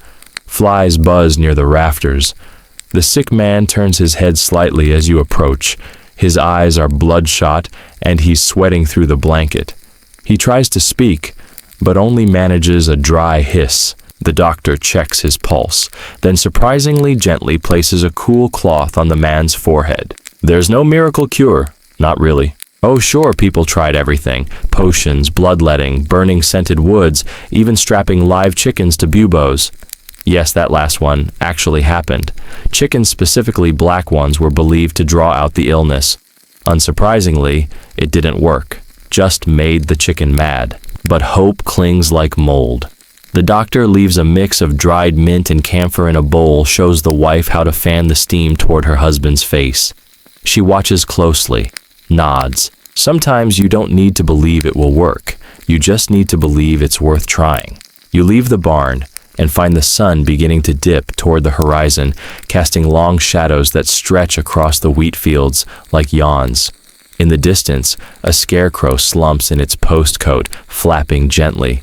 Flies buzz near the rafters. The sick man turns his head slightly as you approach. His eyes are bloodshot, and he's sweating through the blanket. He tries to speak, but only manages a dry hiss. The doctor checks his pulse, then surprisingly gently places a cool cloth on the man's forehead. There's no miracle cure. Not really. Oh, sure, people tried everything. Potions, bloodletting, burning scented woods, even strapping live chickens to buboes. Yes, that last one actually happened. Chickens, specifically black ones, were believed to draw out the illness. Unsurprisingly, it didn't work. Just made the chicken mad. But hope clings like mold. The doctor leaves a mix of dried mint and camphor in a bowl, shows the wife how to fan the steam toward her husband's face. She watches closely, nods. Sometimes you don't need to believe it will work. You just need to believe it's worth trying. You leave the barn and find the sun beginning to dip toward the horizon, casting long shadows that stretch across the wheat fields like yawns. In the distance, a scarecrow slumps in its postcoat, flapping gently.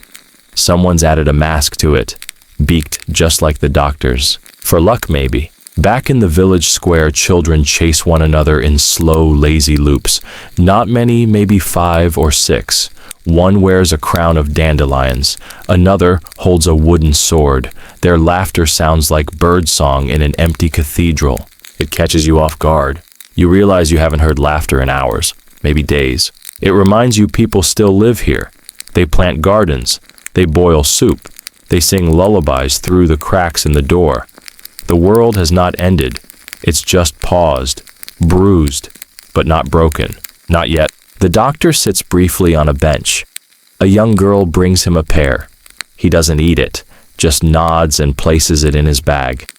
Someone's added a mask to it, beaked just like the doctor's. For luck, maybe. Back in the village square, children chase one another in slow, lazy loops. Not many, maybe 5 or 6. One wears a crown of dandelions. Another holds a wooden sword. Their laughter sounds like birdsong in an empty cathedral. It catches you off guard. You realize you haven't heard laughter in hours, maybe days. It reminds you people still live here. They plant gardens. They boil soup. They sing lullabies through the cracks in the door. The world has not ended. It's just paused, bruised, but not broken. Not yet. The doctor sits briefly on a bench. A young girl brings him a pear. He doesn't eat it, just nods and places it in his bag.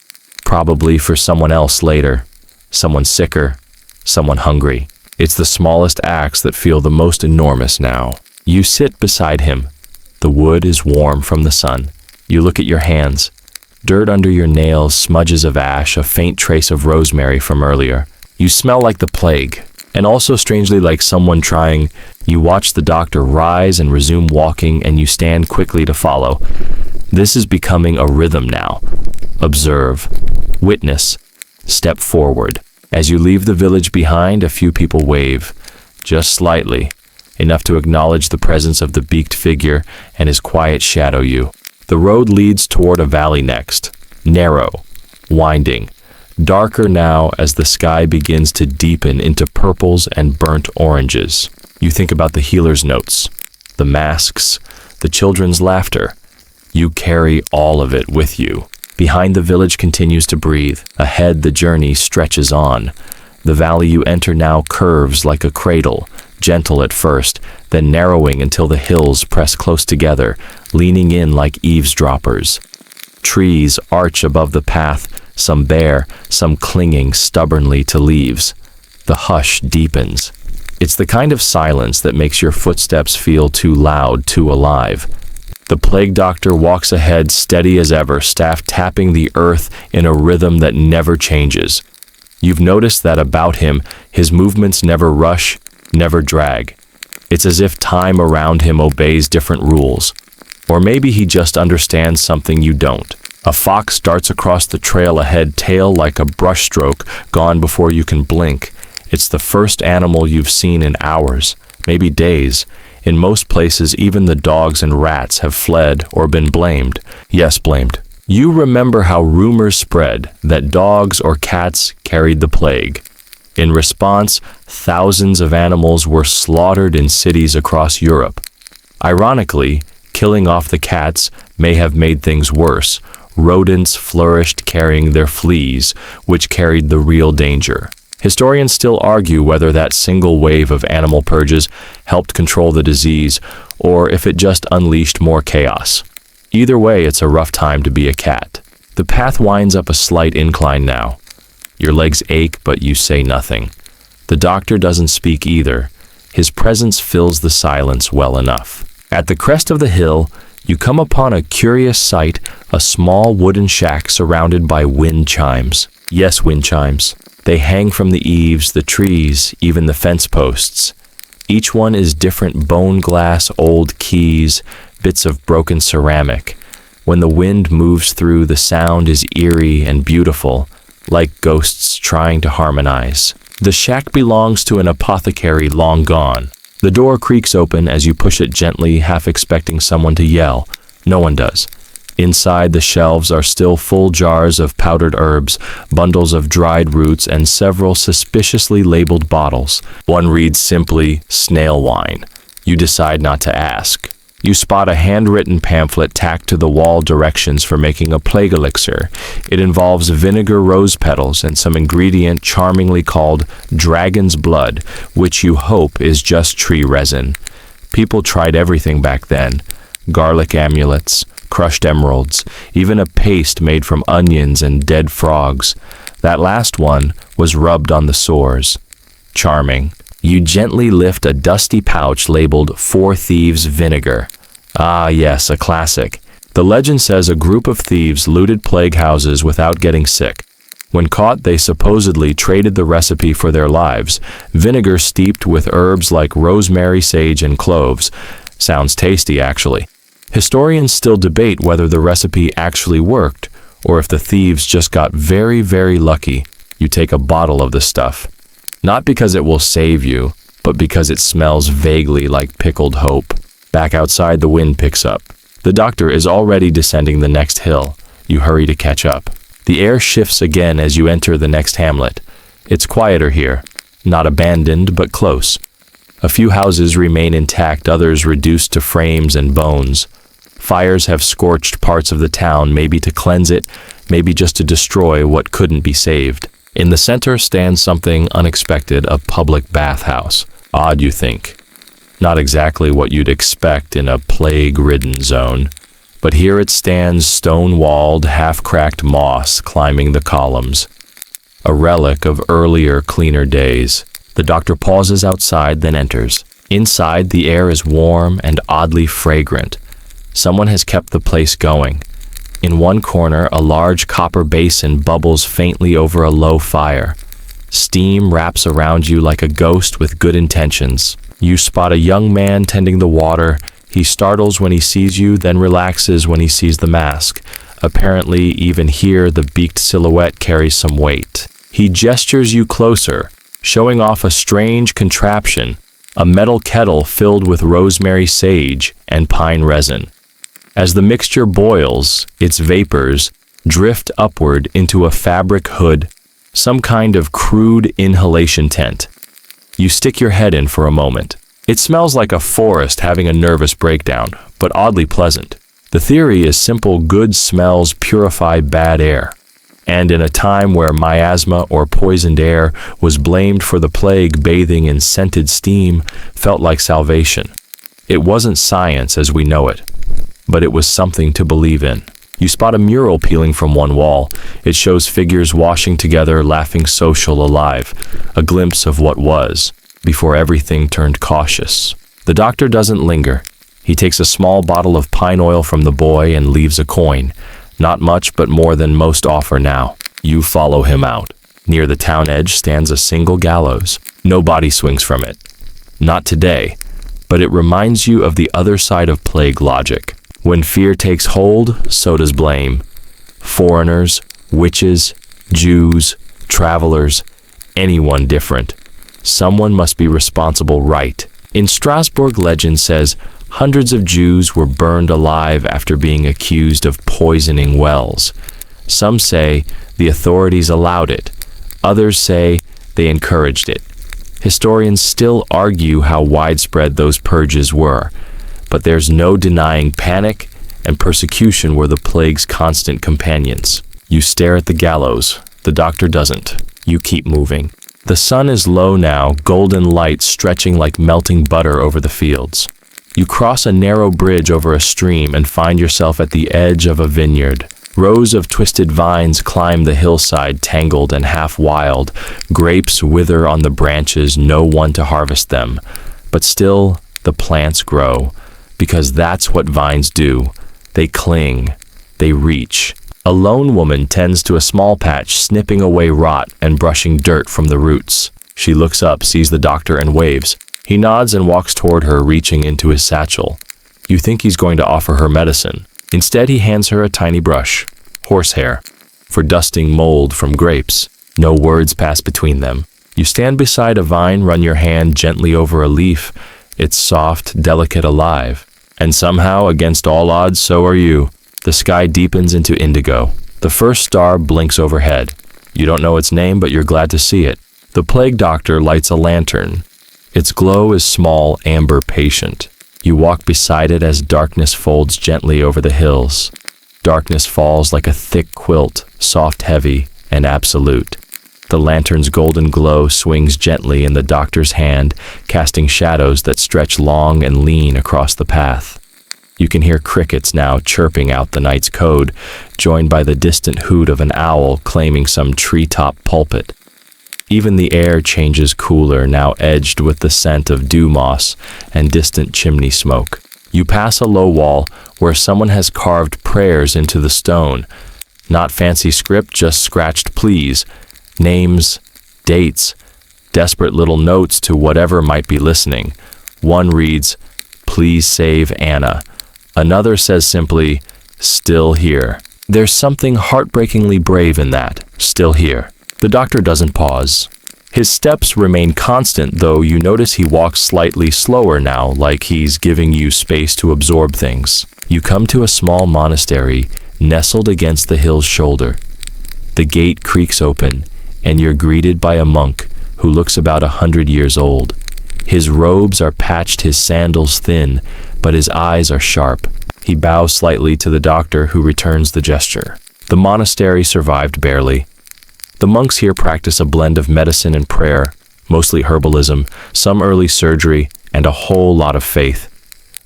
Probably for someone else later. Someone sicker, someone hungry. It's the smallest acts that feel the most enormous now. You sit beside him. The wood is warm from the sun. You look at your hands. Dirt under your nails, smudges of ash, a faint trace of rosemary from earlier. You smell like the plague, and also strangely like someone trying. You watch the doctor rise and resume walking, and you stand quickly to follow. This is becoming a rhythm now. Observe. Witness. Step forward. As you leave the village behind, a few people wave. Just slightly. Enough to acknowledge the presence of the beaked figure and his quiet shadow you. The road leads toward a valley next. Narrow. Winding. Darker now as the sky begins to deepen into purples and burnt oranges. You think about the healer's notes, the masks, the children's laughter. You carry all of it with you. Behind, the village continues to breathe. Ahead, the journey stretches on. The valley you enter now curves like a cradle, gentle at first, then narrowing until the hills press close together, leaning in like eavesdroppers. Trees arch above the path, some bare, some clinging stubbornly to leaves. The hush deepens. It's the kind of silence that makes your footsteps feel too loud, too alive. The plague doctor walks ahead, steady as ever, staff tapping the earth in a rhythm that never changes. You've noticed that about him, his movements never rush, never drag. It's as if time around him obeys different rules. Or maybe he just understands something you don't. A fox darts across the trail ahead, tail like a brushstroke, gone before you can blink. It's the first animal you've seen in hours, maybe days. In most places, even the dogs and rats have fled or been blamed. Yes, blamed. You remember how rumors spread that dogs or cats carried the plague. In response, thousands of animals were slaughtered in cities across Europe. Ironically, killing off the cats may have made things worse. Rodents flourished carrying their fleas, which carried the real danger. Historians still argue whether that single wave of animal purges helped control the disease, or if it just unleashed more chaos. Either way, it's a rough time to be a cat. The path winds up a slight incline now. Your legs ache, but you say nothing. The doctor doesn't speak either. His presence fills the silence well enough. At the crest of the hill, you come upon a curious sight, a small wooden shack surrounded by wind chimes. Yes, wind chimes. They hang from the eaves, the trees, even the fence posts. Each one is different bone glass, old keys, bits of broken ceramic. When the wind moves through, the sound is eerie and beautiful, like ghosts trying to harmonize. The shack belongs to an apothecary long gone. The door creaks open as you push it gently, half expecting someone to yell. No one does. Inside, the shelves are still full jars of powdered herbs, bundles of dried roots, and several suspiciously labeled bottles. One reads simply, "Snail wine." You decide not to ask. You spot a handwritten pamphlet tacked to the wall, directions for making a plague elixir. It involves vinegar, rose petals, and some ingredient charmingly called dragon's blood, which you hope is just tree resin. People tried everything back then. Garlic amulets, crushed emeralds, even a paste made from onions and dead frogs. That last one was rubbed on the sores. Charming. You gently lift a dusty pouch labeled "Four Thieves Vinegar." Ah, yes, a classic. The legend says a group of thieves looted plague houses without getting sick. When caught, they supposedly traded the recipe for their lives. Vinegar steeped with herbs like rosemary, sage, and cloves. Sounds tasty, actually. Historians still debate whether the recipe actually worked, or if the thieves just got very, very lucky. You take a bottle of the stuff. Not because it will save you, but because it smells vaguely like pickled hope. Back outside, the wind picks up. The doctor is already descending the next hill. You hurry to catch up. The air shifts again as you enter the next hamlet. It's quieter here. Not abandoned, but close. A few houses remain intact, others reduced to frames and bones. Fires have scorched parts of the town, maybe to cleanse it, maybe just to destroy what couldn't be saved. In the center stands something unexpected, a public bathhouse. Odd, you think. Not exactly what you'd expect in a plague-ridden zone. But here it stands, stone-walled, half-cracked moss climbing the columns. A relic of earlier, cleaner days. The doctor pauses outside, then enters. Inside, the air is warm and oddly fragrant. Someone has kept the place going. In one corner, a large copper basin bubbles faintly over a low fire. Steam wraps around you like a ghost with good intentions. You spot a young man tending the water. He startles when he sees you, then relaxes when he sees the mask. Apparently, even here, the beaked silhouette carries some weight. He gestures you closer, showing off a strange contraption, a metal kettle filled with rosemary, sage, and pine resin. As the mixture boils, its vapors drift upward into a fabric hood, some kind of crude inhalation tent. You stick your head in for a moment. It smells like a forest having a nervous breakdown, but oddly pleasant. The theory is simple: good smells purify bad air. And in a time where miasma or poisoned air was blamed for the plague, bathing in scented steam felt like salvation. It wasn't science as we know it, but it was something to believe in. You spot a mural peeling from one wall. It shows figures washing together, laughing, social, alive. A glimpse of what was, before everything turned cautious. The doctor doesn't linger. He takes a small bottle of pine oil from the boy and leaves a coin. Not much, but more than most offer now. You follow him out. Near the town edge stands a single gallows. Nobody swings from it. Not today, but it reminds you of the other side of plague logic. When fear takes hold, so does blame. Foreigners, witches, Jews, travelers, anyone different. Someone must be responsible, right? In Strasbourg, legend says hundreds of Jews were burned alive after being accused of poisoning wells. Some say the authorities allowed it. Others say they encouraged it. Historians still argue how widespread those purges were, but there's no denying panic and persecution were the plague's constant companions. You stare at the gallows. The doctor doesn't. You keep moving. The sun is low now, golden light stretching like melting butter over the fields. You cross a narrow bridge over a stream and find yourself at the edge of a vineyard. Rows of twisted vines climb the hillside, tangled and half wild. Grapes wither on the branches, no one to harvest them. But still, the plants grow, because that's what vines do. They cling, they reach. A lone woman tends to a small patch, snipping away rot and brushing dirt from the roots. She looks up, sees the doctor, and waves. He nods and walks toward her, reaching into his satchel. You think he's going to offer her medicine. Instead, he hands her a tiny brush, horsehair, for dusting mold from grapes. No words pass between them. You stand beside a vine, run your hand gently over a leaf. It's soft, delicate, alive. And somehow, against all odds, so are you. The sky deepens into indigo. The first star blinks overhead. You don't know its name, but you're glad to see it. The plague doctor lights a lantern. Its glow is small, amber, patient. You walk beside it as darkness folds gently over the hills. Darkness falls like a thick quilt, soft, heavy, and absolute. The lantern's golden glow swings gently in the doctor's hand, casting shadows that stretch long and lean across the path. You can hear crickets now chirping out the night's code, joined by the distant hoot of an owl claiming some treetop pulpit. Even the air changes cooler, now edged with the scent of dew moss and distant chimney smoke. You pass a low wall where someone has carved prayers into the stone. Not fancy script, just scratched pleas, names, dates, desperate little notes to whatever might be listening. One reads, "Please save Anna." Another says simply, "Still here." There's something heartbreakingly brave in that, "still here." The doctor doesn't pause. His steps remain constant, though you notice he walks slightly slower now, like he's giving you space to absorb things. You come to a small monastery, nestled against the hill's shoulder. The gate creaks open, and you're greeted by a monk who looks about 100 years old. His robes are patched, his sandals thin, but his eyes are sharp. He bows slightly to the doctor, who returns the gesture. The monastery survived barely. The monks here practice a blend of medicine and prayer, mostly herbalism, some early surgery, and a whole lot of faith.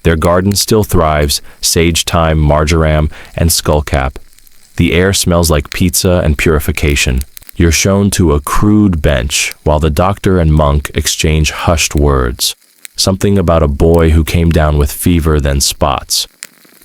Their garden still thrives, sage thyme, marjoram, and skullcap. The air smells like pizza and purification. You're shown to a crude bench while the doctor and monk exchange hushed words. Something about a boy who came down with fever, then spots.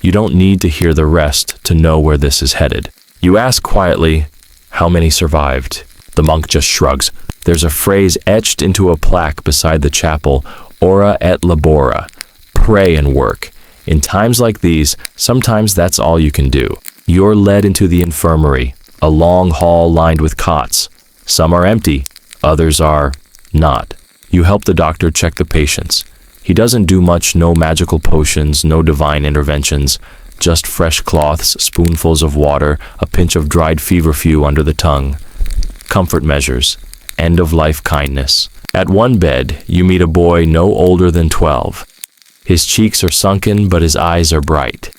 You don't need to hear the rest to know where this is headed. You ask quietly, "How many survived?" The monk just shrugs. There's a phrase etched into a plaque beside the chapel, "Ora et labora," pray and work. In times like these, sometimes that's all you can do. You're led into the infirmary, a long hall lined with cots. Some are empty, others are not. You help the doctor check the patients. He doesn't do much, no magical potions, no divine interventions, just fresh cloths, spoonfuls of water, a pinch of dried feverfew under the tongue. Comfort measures, end-of-life kindness. At one bed, you meet a boy no older than 12. His cheeks are sunken, but his eyes are bright.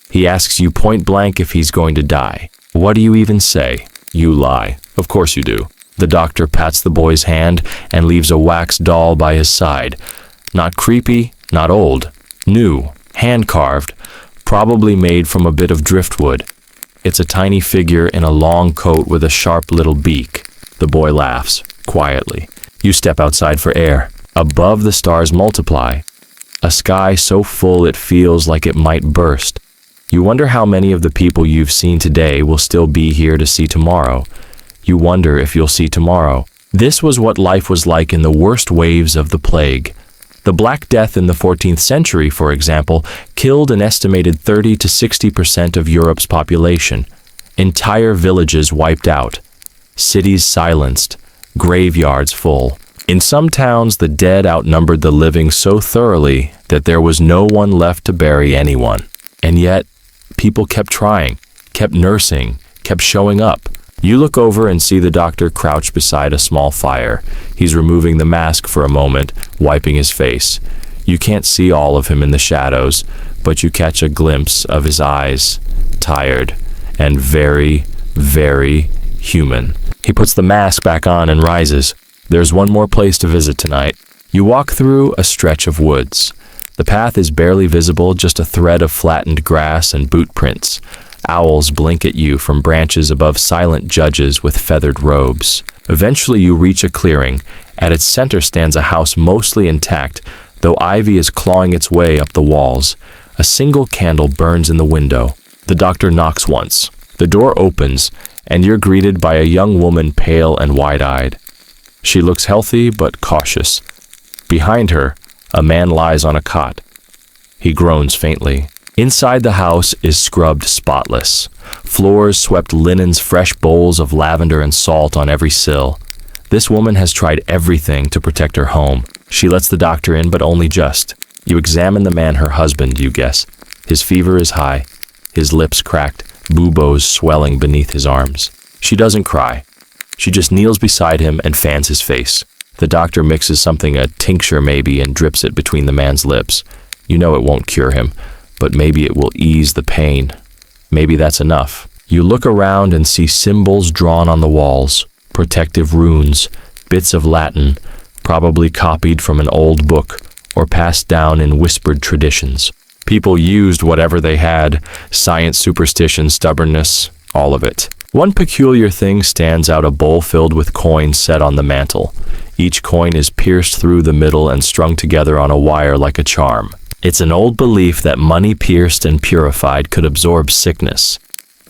He asks you point blank if he's going to die. What do you even say? You lie. Of course you do. The doctor pats the boy's hand and leaves a wax doll by his side. Not creepy, not old. New, hand-carved, probably made from a bit of driftwood. It's a tiny figure in a long coat with a sharp little beak. The boy laughs, quietly. You step outside for air. Above, the stars multiply. A sky so full it feels like it might burst. You wonder how many of the people you've seen today will still be here to see tomorrow. You wonder if you'll see tomorrow. This was what life was like in the worst waves of the plague. The Black Death in the 14th century, for example, killed an estimated 30 to 60% of Europe's population. Entire villages wiped out. Cities silenced. Graveyards full. In some towns, the dead outnumbered the living so thoroughly that there was no one left to bury anyone. And yet, people kept trying, kept nursing, kept showing up. You look over and see the doctor crouched beside a small fire. He's removing the mask for a moment, wiping his face. You can't see all of him in the shadows, but you catch a glimpse of his eyes, tired and very, very human. He puts the mask back on and rises. There's one more place to visit tonight. You walk through a stretch of woods. The path is barely visible, just a thread of flattened grass and boot prints. Owls blink at you from branches above silent judges with feathered robes. Eventually you reach a clearing. At its center stands a house mostly intact, though ivy is clawing its way up the walls. A single candle burns in the window. The doctor knocks once. The door opens, and you're greeted by a young woman, pale and wide-eyed. She looks healthy but cautious. Behind her, a man lies on a cot. He groans faintly. Inside the house is scrubbed spotless. Floors swept, linens, fresh bowls of lavender and salt on every sill. This woman has tried everything to protect her home. She lets the doctor in, but only just. You examine the man, her husband, you guess. His fever is high, his lips cracked, buboes swelling beneath his arms. She doesn't cry. She just kneels beside him and fans his face. The doctor mixes something, a tincture maybe, and drips it between the man's lips. You know it won't cure him, but maybe it will ease the pain. Maybe that's enough. You look around and see symbols drawn on the walls, protective runes, bits of Latin, probably copied from an old book or passed down in whispered traditions. People used whatever they had, science, superstition, stubbornness, all of it. One peculiar thing stands out, a bowl filled with coins set on the mantel. Each coin is pierced through the middle and strung together on a wire like a charm. It's an old belief that money pierced and purified could absorb sickness.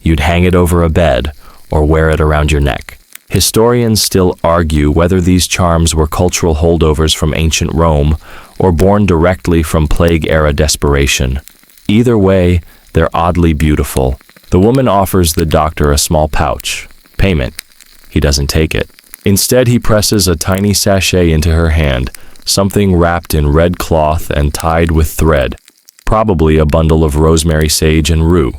You'd hang it over a bed or wear it around your neck. Historians still argue whether these charms were cultural holdovers from ancient Rome or born directly from plague-era desperation. Either way, they're oddly beautiful. The woman offers the doctor a small pouch. Payment. He doesn't take it. Instead, he presses a tiny sachet into her hand, something wrapped in red cloth and tied with thread. Probably a bundle of rosemary, sage, and rue.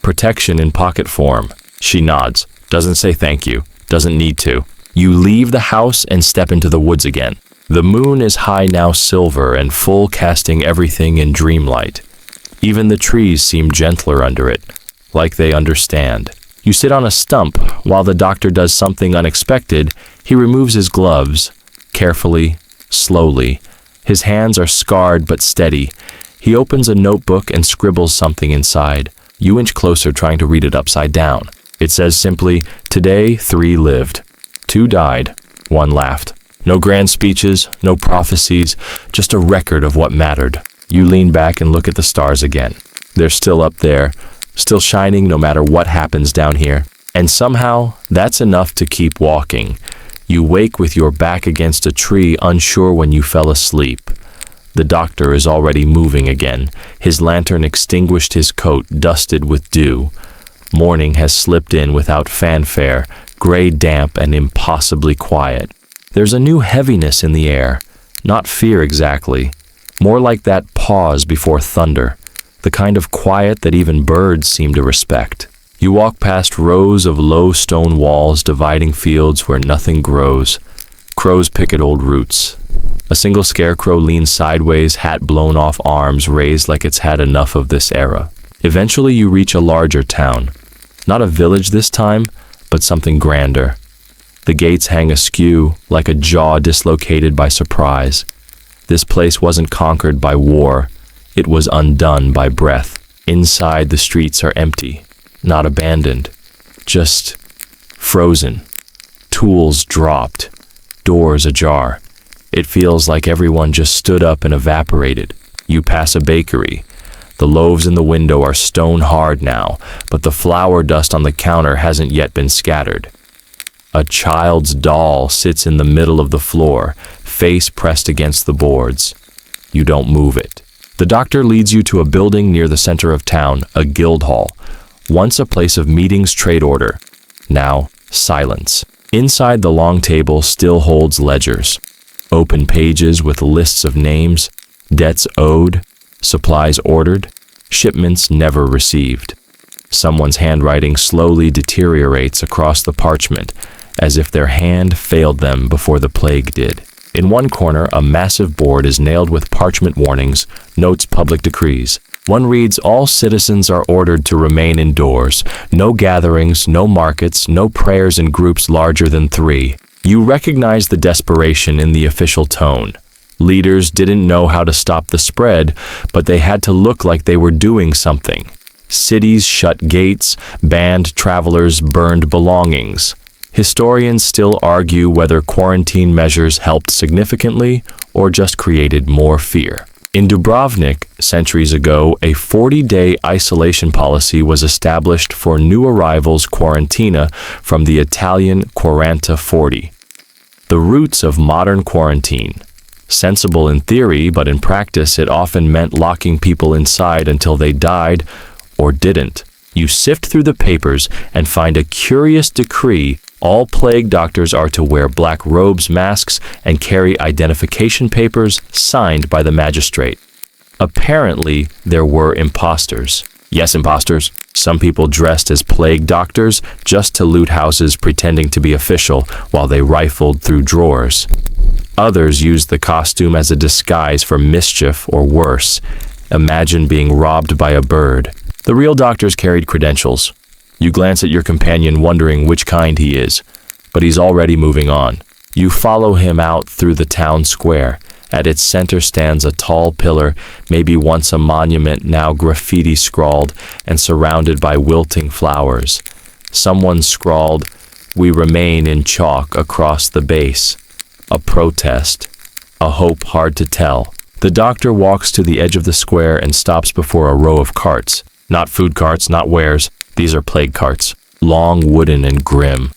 Protection in pocket form. She nods. Doesn't say thank you. Doesn't need to. You leave the house and step into the woods again. The moon is high now, silver and full, casting everything in dreamlight. Even the trees seem gentler under it, like they understand. You sit on a stump while the doctor does something unexpected. He removes his gloves, carefully, slowly. His hands are scarred but steady. He opens a notebook and scribbles something inside. You inch closer, trying to read it upside down. It says simply, "Today, 3 lived. 2 died. 1 laughed." No grand speeches, no prophecies, just a record of what mattered. You lean back and look at the stars again. They're still up there, still shining no matter what happens down here. And somehow, that's enough to keep walking. You wake with your back against a tree, unsure when you fell asleep. The doctor is already moving again. His lantern extinguished, his coat dusted with dew. Morning has slipped in without fanfare, gray, damp, and impossibly quiet. There's a new heaviness in the air, not fear exactly, more like that pause before thunder, the kind of quiet that even birds seem to respect. You walk past rows of low stone walls dividing fields where nothing grows. Crows pick at old roots. A single scarecrow leans sideways, hat blown off, arms raised like it's had enough of this era. Eventually you reach a larger town. Not a village this time, but something grander. The gates hang askew, like a jaw dislocated by surprise. This place wasn't conquered by war. It was undone by breath. Inside, the streets are empty, not abandoned, just frozen. Tools dropped, doors ajar. It feels like everyone just stood up and evaporated. You pass a bakery. The loaves in the window are stone hard now, but the flour dust on the counter hasn't yet been scattered. A child's doll sits in the middle of the floor, face pressed against the boards. You don't move it. The doctor leads you to a building near the center of town, a guild hall. Once a place of meetings, trade order. Now, silence. Inside, the long table still holds ledgers. Open pages with lists of names, debts owed, supplies ordered, shipments never received. Someone's handwriting slowly deteriorates across the parchment, as if their hand failed them before the plague did. In one corner, a massive board is nailed with parchment warnings, notes public decrees. One reads, all citizens are ordered to remain indoors. No gatherings, no markets, no prayers in groups larger than 3. You recognize the desperation in the official tone. Leaders didn't know how to stop the spread, but they had to look like they were doing something. Cities shut gates, banned travelers, burned belongings. Historians still argue whether quarantine measures helped significantly or just created more fear. In Dubrovnik, centuries ago, a 40-day isolation policy was established for new arrivals quarantina from the Italian 40. The roots of modern quarantine. Sensible in theory, but in practice it often meant locking people inside until they died or didn't. You sift through the papers and find a curious decree. All plague doctors are to wear black robes, masks, and carry identification papers signed by the magistrate. Apparently, there were imposters. Yes, imposters. Some people dressed as plague doctors just to loot houses pretending to be official while they rifled through drawers. Others used the costume as a disguise for mischief or worse. Imagine being robbed by a bird. The real doctors carried credentials. You glance at your companion wondering which kind he is, but he's already moving on. You follow him out through the town square. At its center stands a tall pillar, maybe once a monument, now graffiti scrawled and surrounded by wilting flowers. Someone scrawled, "We remain," in chalk across the base. A protest. A hope hard to tell. The doctor walks to the edge of the square and stops before a row of carts. Not food carts, not wares. These are plague carts, long, wooden, and grim.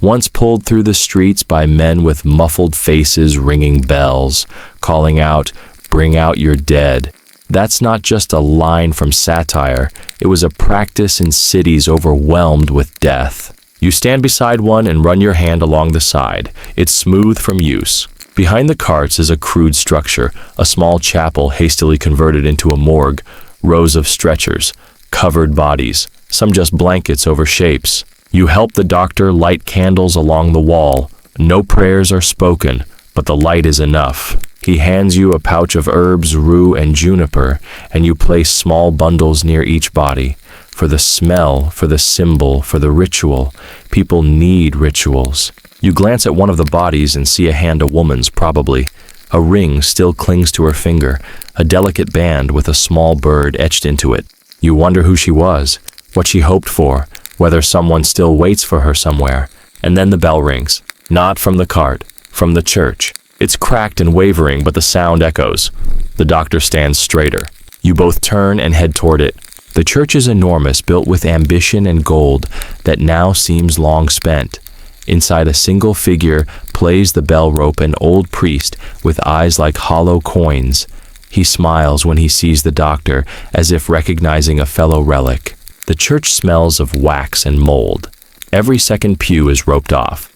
Once pulled through the streets by men with muffled faces ringing bells, calling out, "Bring out your dead." That's not just a line from satire. It was a practice in cities overwhelmed with death. You stand beside one and run your hand along the side. It's smooth from use. Behind the carts is a crude structure, a small chapel hastily converted into a morgue, rows of stretchers, covered bodies, some just blankets over shapes. You help the doctor light candles along the wall. No prayers are spoken, but the light is enough. He hands you a pouch of herbs, rue, and juniper, and you place small bundles near each body. For the smell, for the symbol, for the ritual. People need rituals. You glance at one of the bodies and see a hand, a woman's probably. A ring still clings to her finger, a delicate band with a small bird etched into it. You wonder who she was, what she hoped for, whether someone still waits for her somewhere. And then the bell rings. Not from the cart, from the church. It's cracked and wavering, but the sound echoes. The doctor stands straighter. You both turn and head toward it. The church is enormous, built with ambition and gold that now seems long spent. Inside a single figure plays the bell rope, an old priest with eyes like hollow coins. He smiles when he sees the doctor, as if recognizing a fellow relic. The church smells of wax and mold. Every second pew is roped off.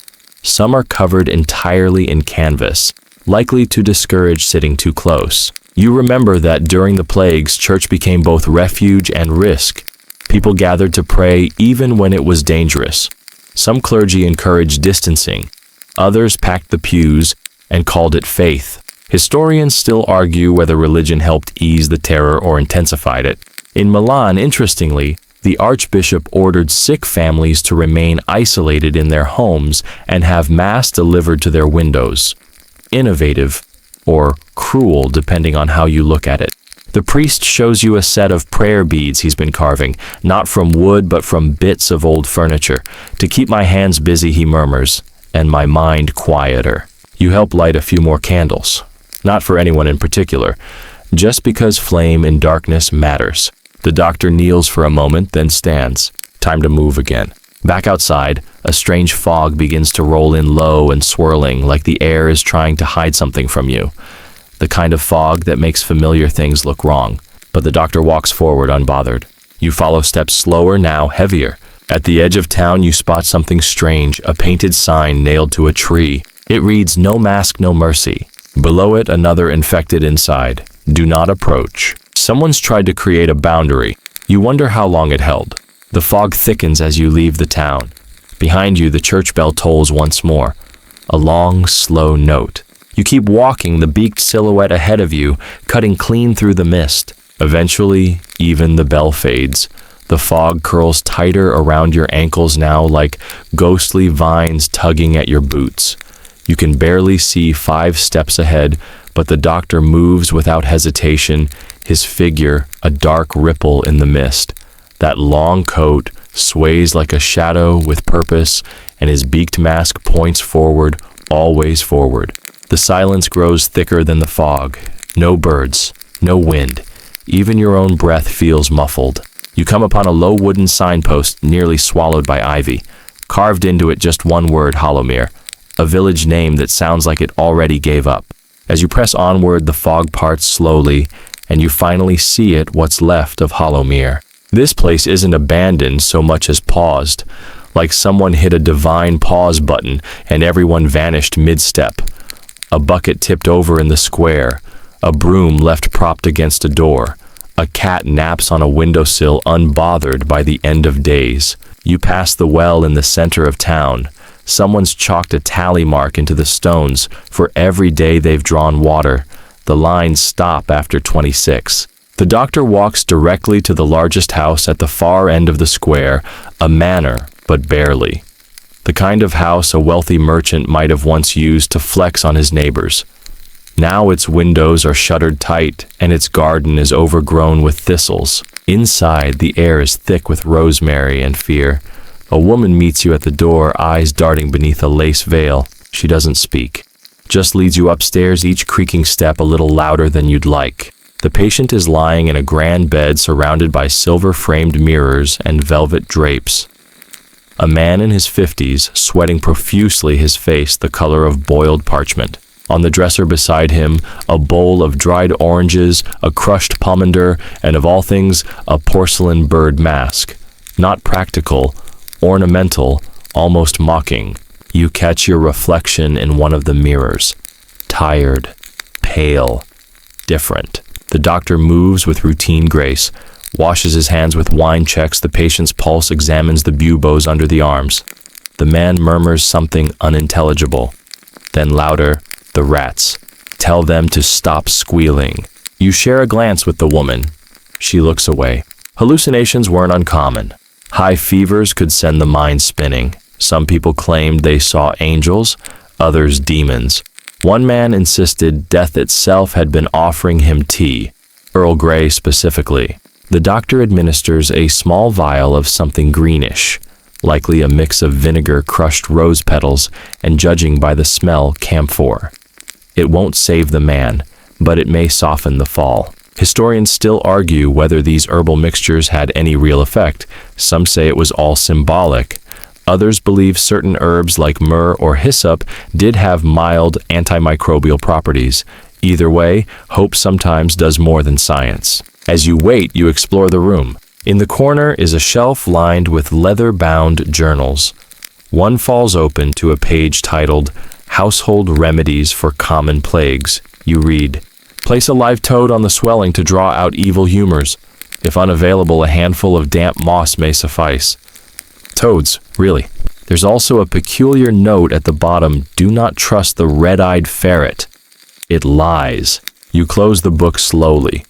Some are covered entirely in canvas, likely to discourage sitting too close. You remember that during the plagues, church became both refuge and risk. People gathered to pray even when it was dangerous. Some clergy encouraged distancing. Others packed the pews and called it faith. Historians still argue whether religion helped ease the terror or intensified it. In Milan, interestingly, the archbishop ordered sick families to remain isolated in their homes and have mass delivered to their windows. Innovative, or cruel depending on how you look at it. The priest shows you a set of prayer beads he's been carving, not from wood but from bits of old furniture. "To keep my hands busy," he murmurs, "and my mind quieter." You help light a few more candles. Not for anyone in particular, just because flame in darkness matters. The doctor kneels for a moment, then stands. Time to move again. Back outside, a strange fog begins to roll in low and swirling, like the air is trying to hide something from you. The kind of fog that makes familiar things look wrong. But the doctor walks forward unbothered. You follow steps slower, now heavier. At the edge of town, you spot something strange, a painted sign nailed to a tree. It reads, "No mask, no mercy." Below it, another infected inside. "Do not approach." Someone's tried to create a boundary. You wonder how long it held. The fog thickens as you leave the town. Behind you, the church bell tolls once more. A long, slow note. You keep walking, the beaked silhouette ahead of you, cutting clean through the mist. Eventually, even the bell fades. The fog curls tighter around your ankles now, like ghostly vines tugging at your boots. You can barely see 5 steps ahead, but the doctor moves without hesitation, his figure a dark ripple in the mist. That long coat sways like a shadow with purpose, and his beaked mask points forward, always forward. The silence grows thicker than the fog. No birds, no wind. Even your own breath feels muffled. You come upon a low wooden signpost nearly swallowed by ivy. Carved into it just one word, Hollowmere, a village name that sounds like it already gave up. As you press onward, the fog parts slowly, and you finally see it, what's left of Hollowmere. This place isn't abandoned so much as paused, like someone hit a divine pause button and everyone vanished mid-step. A bucket tipped over in the square, a broom left propped against a door, a cat naps on a windowsill unbothered by the end of days. You pass the well in the center of town. Someone's chalked a tally mark into the stones for every day they've drawn water. The lines stop after 26. The doctor walks directly to the largest house at the far end of the square, a manor, but barely. The kind of house a wealthy merchant might have once used to flex on his neighbors. Now its windows are shuttered tight, and its garden is overgrown with thistles. Inside, the air is thick with rosemary and fear. A woman meets you at the door, eyes darting beneath a lace veil. She doesn't speak, just leads you upstairs, each creaking step a little louder than you'd like. The patient is lying in a grand bed surrounded by silver-framed mirrors and velvet drapes. A man in his 50s, sweating profusely, his face the color of boiled parchment. On the dresser beside him, a bowl of dried oranges, a crushed pomander, and of all things, a porcelain bird mask. Not practical, ornamental, almost mocking. You catch your reflection in one of the mirrors. Tired, pale, different. The doctor moves with routine grace, washes his hands with wine, checks the patient's pulse, examines the buboes under the arms. The man murmurs something unintelligible. Then louder, "The rats. Tell them to stop squealing." You share a glance with the woman. She looks away. Hallucinations weren't uncommon. High fevers could send the mind spinning. Some people claimed they saw angels, others demons. One man insisted death itself had been offering him tea, Earl Grey specifically. The doctor administers a small vial of something greenish, likely a mix of vinegar, crushed rose petals, and, judging by the smell, camphor. It won't save the man, but it may soften the fall. Historians still argue whether these herbal mixtures had any real effect. Some say it was all symbolic. Others believe certain herbs like myrrh or hyssop did have mild antimicrobial properties. Either way, hope sometimes does more than science. As you wait, you explore the room. In the corner is a shelf lined with leather-bound journals. One falls open to a page titled Household Remedies for Common Plagues. You read, "Place a live toad on the swelling to draw out evil humors. If unavailable, a handful of damp moss may suffice." Toads, really. There's also a peculiar note at the bottom, "Do not trust the red-eyed ferret. It lies." You close the book slowly.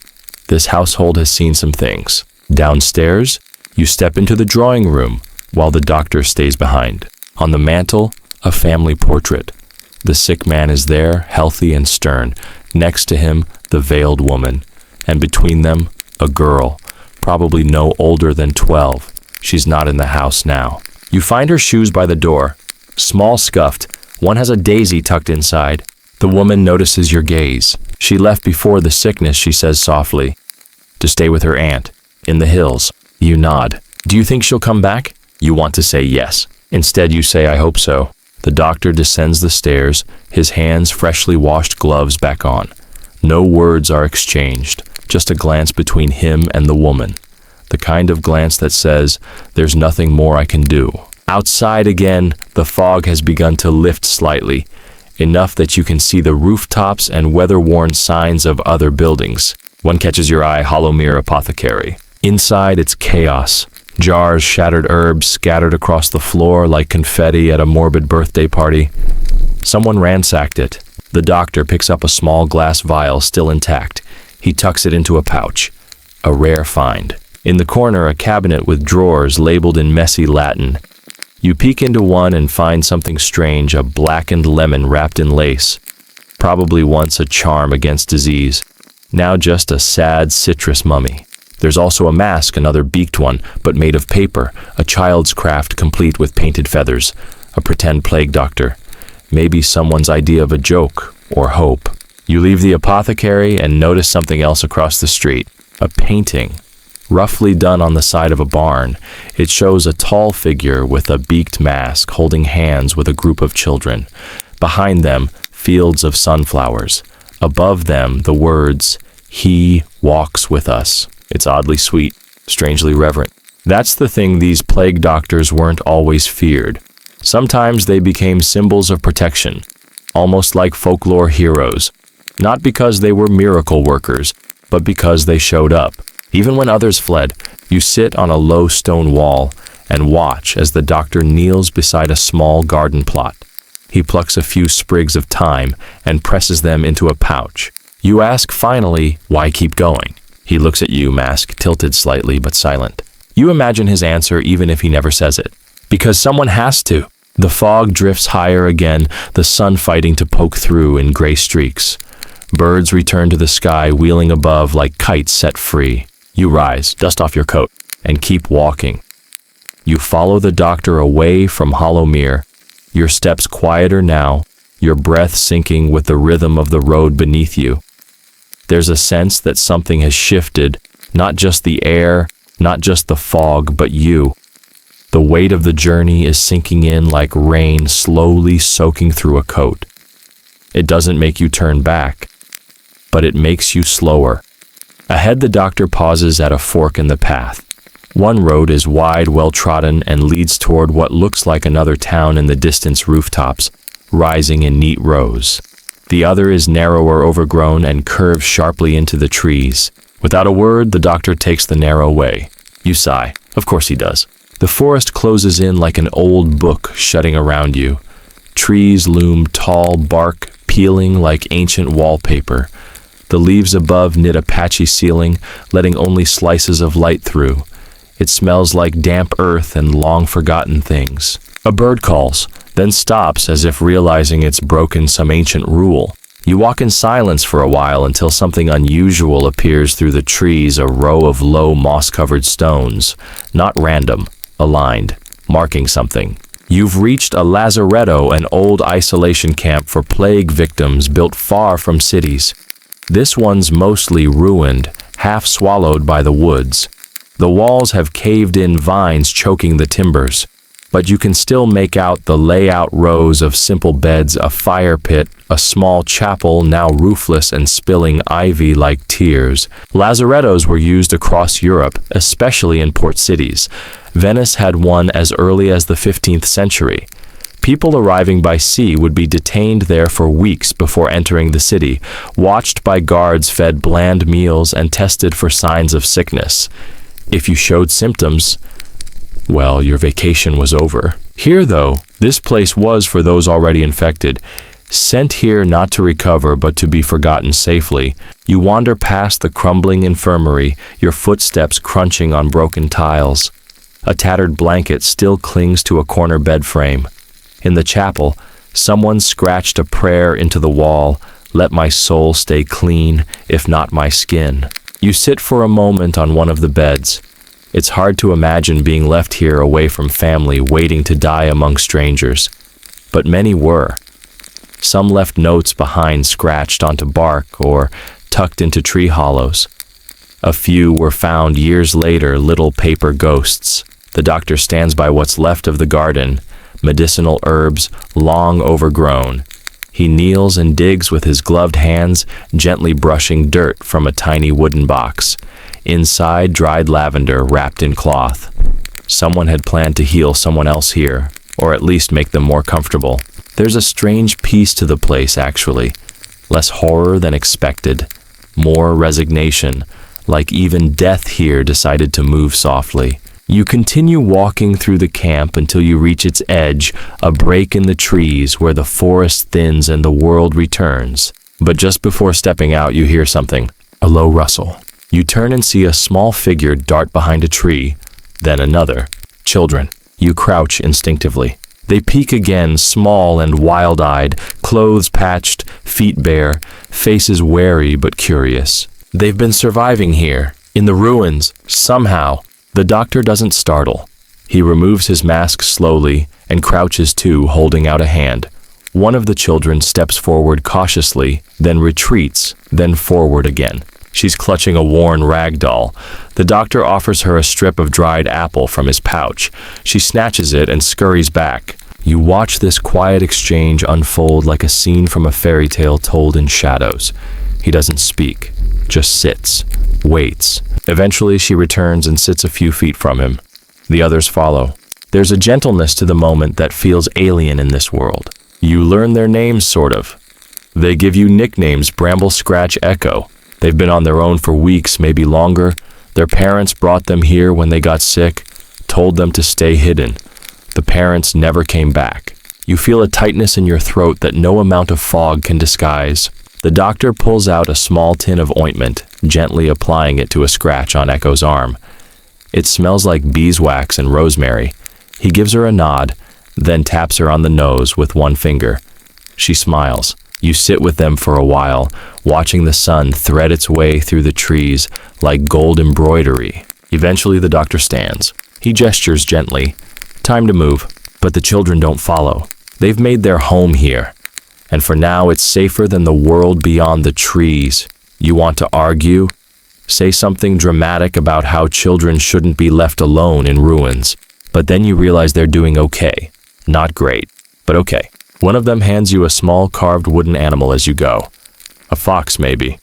This household has seen some things. Downstairs, you step into the drawing room, while the doctor stays behind. On the mantel, a family portrait. The sick man is there, healthy and stern. Next to him, the veiled woman. And between them, a girl, probably no older than 12. She's not in the house now. You find her shoes by the door. Small, scuffed. One has a daisy tucked inside. The woman notices your gaze. She left before the sickness, she says softly. To stay with her aunt. In the hills. You nod. Do you think she'll come back? You want to say yes. Instead, you say, I hope so. The doctor descends the stairs, his hands freshly washed gloves back on. No words are exchanged, just a glance between him and the woman. The kind of glance that says, there's nothing more I can do. Outside again, the fog has begun to lift slightly, enough that you can see the rooftops and weather-worn signs of other buildings. One catches your eye, Hollowmere Apothecary. Inside, it's chaos. Jars, shattered herbs scattered across the floor like confetti at a morbid birthday party. Someone ransacked it. The doctor picks up a small glass vial still intact. He tucks it into a pouch. A rare find. In the corner, a cabinet with drawers labeled in messy Latin. You peek into one and find something strange, a blackened lemon wrapped in lace. Probably once a charm against disease. Now just a sad citrus mummy. There's also a mask, another beaked one, but made of paper, a child's craft complete with painted feathers, a pretend plague doctor. Maybe someone's idea of a joke, or hope. You leave the apothecary and notice something else across the street. A painting, roughly done on the side of a barn. It shows a tall figure with a beaked mask holding hands with a group of children. Behind them, fields of sunflowers. Above them, the words, "He walks with us." It's oddly sweet, strangely reverent. That's the thing, these plague doctors weren't always feared. Sometimes they became symbols of protection, almost like folklore heroes. Not because they were miracle workers, but because they showed up. Even when others fled, you sit on a low stone wall and watch as the doctor kneels beside a small garden plot. He plucks a few sprigs of thyme and presses them into a pouch. You ask finally, why keep going? He looks at you, mask tilted slightly but silent. You imagine his answer even if he never says it. Because someone has to. The fog drifts higher again, the sun fighting to poke through in gray streaks. Birds return to the sky, wheeling above like kites set free. You rise, dust off your coat, and keep walking. You follow the doctor away from Hollowmere, your steps quieter now, your breath sinking with the rhythm of the road beneath you. There's a sense that something has shifted, not just the air, not just the fog, but you. The weight of the journey is sinking in like rain slowly soaking through a coat. It doesn't make you turn back, but it makes you slower. Ahead, the doctor pauses at a fork in the path. One road is wide, well-trodden, and leads toward what looks like another town in the distance, rooftops, rising in neat rows. The other is narrower, overgrown, and curves sharply into the trees. Without a word, the doctor takes the narrow way. You sigh. Of course he does. The forest closes in like an old book shutting around you. Trees loom tall, bark peeling like ancient wallpaper. The leaves above knit a patchy ceiling, letting only slices of light through. It smells like damp earth and long-forgotten things. A bird calls, then stops as if realizing it's broken some ancient rule. You walk in silence for a while until something unusual appears through the trees, a row of low moss-covered stones. Not random, aligned, marking something. You've reached a lazaretto, an old isolation camp for plague victims built far from cities. This one's mostly ruined, half swallowed by the woods. The walls have caved in, vines choking the timbers. But you can still make out the layout, rows of simple beds, a fire pit, a small chapel now roofless and spilling ivy like tears. Lazarettos were used across Europe, especially in port cities. Venice had one as early as the 15th century. People arriving by sea would be detained there for weeks before entering the city, watched by guards, fed bland meals, and tested for signs of sickness. If you showed symptoms, well, your vacation was over. Here, though, this place was for those already infected. Sent here not to recover, but to be forgotten safely. You wander past the crumbling infirmary, your footsteps crunching on broken tiles. A tattered blanket still clings to a corner bed frame. In the chapel, someone scratched a prayer into the wall, "Let my soul stay clean, if not my skin." You sit for a moment on one of the beds. It's hard to imagine being left here away from family, waiting to die among strangers. But many were. Some left notes behind scratched onto bark or tucked into tree hollows. A few were found years later, little paper ghosts. The doctor stands by what's left of the garden, medicinal herbs long overgrown. He kneels and digs with his gloved hands, gently brushing dirt from a tiny wooden box. Inside, dried lavender wrapped in cloth. Someone had planned to heal someone else here, or at least make them more comfortable. There's a strange peace to the place, actually. Less horror than expected. More resignation, like even death here decided to move softly. You continue walking through the camp until you reach its edge, a break in the trees where the forest thins and the world returns. But just before stepping out, you hear something, a low rustle. You turn and see a small figure dart behind a tree, then another. Children. You crouch instinctively. They peek again, small and wild-eyed, clothes patched, feet bare, faces wary but curious. They've been surviving here, in the ruins, somehow. The doctor doesn't startle. He removes his mask slowly and crouches too, holding out a hand. One of the children steps forward cautiously, then retreats, then forward again. She's clutching a worn rag doll. The doctor offers her a strip of dried apple from his pouch. She snatches it and scurries back. You watch this quiet exchange unfold like a scene from a fairy tale told in shadows. He doesn't speak, just sits, waits. Eventually she returns and sits a few feet from him. The others follow. There's a gentleness to the moment that feels alien in this world. You learn their names, sort of. They give you nicknames, Bramble, Scratch, Echo. They've been on their own for weeks, maybe longer. Their parents brought them here when they got sick, told them to stay hidden. The parents never came back. You feel a tightness in your throat that no amount of fog can disguise. The doctor pulls out a small tin of ointment, gently applying it to a scratch on Echo's arm. It smells like beeswax and rosemary. He gives her a nod, then taps her on the nose with one finger. She smiles. You sit with them for a while, watching the sun thread its way through the trees like gold embroidery. Eventually the doctor stands. He gestures gently. Time to move, but the children don't follow. They've made their home here, and for now it's safer than the world beyond the trees. You want to argue? Say something dramatic about how children shouldn't be left alone in ruins. But then you realize they're doing okay. Not great, but okay. One of them hands you a small carved wooden animal as you go. A fox, maybe.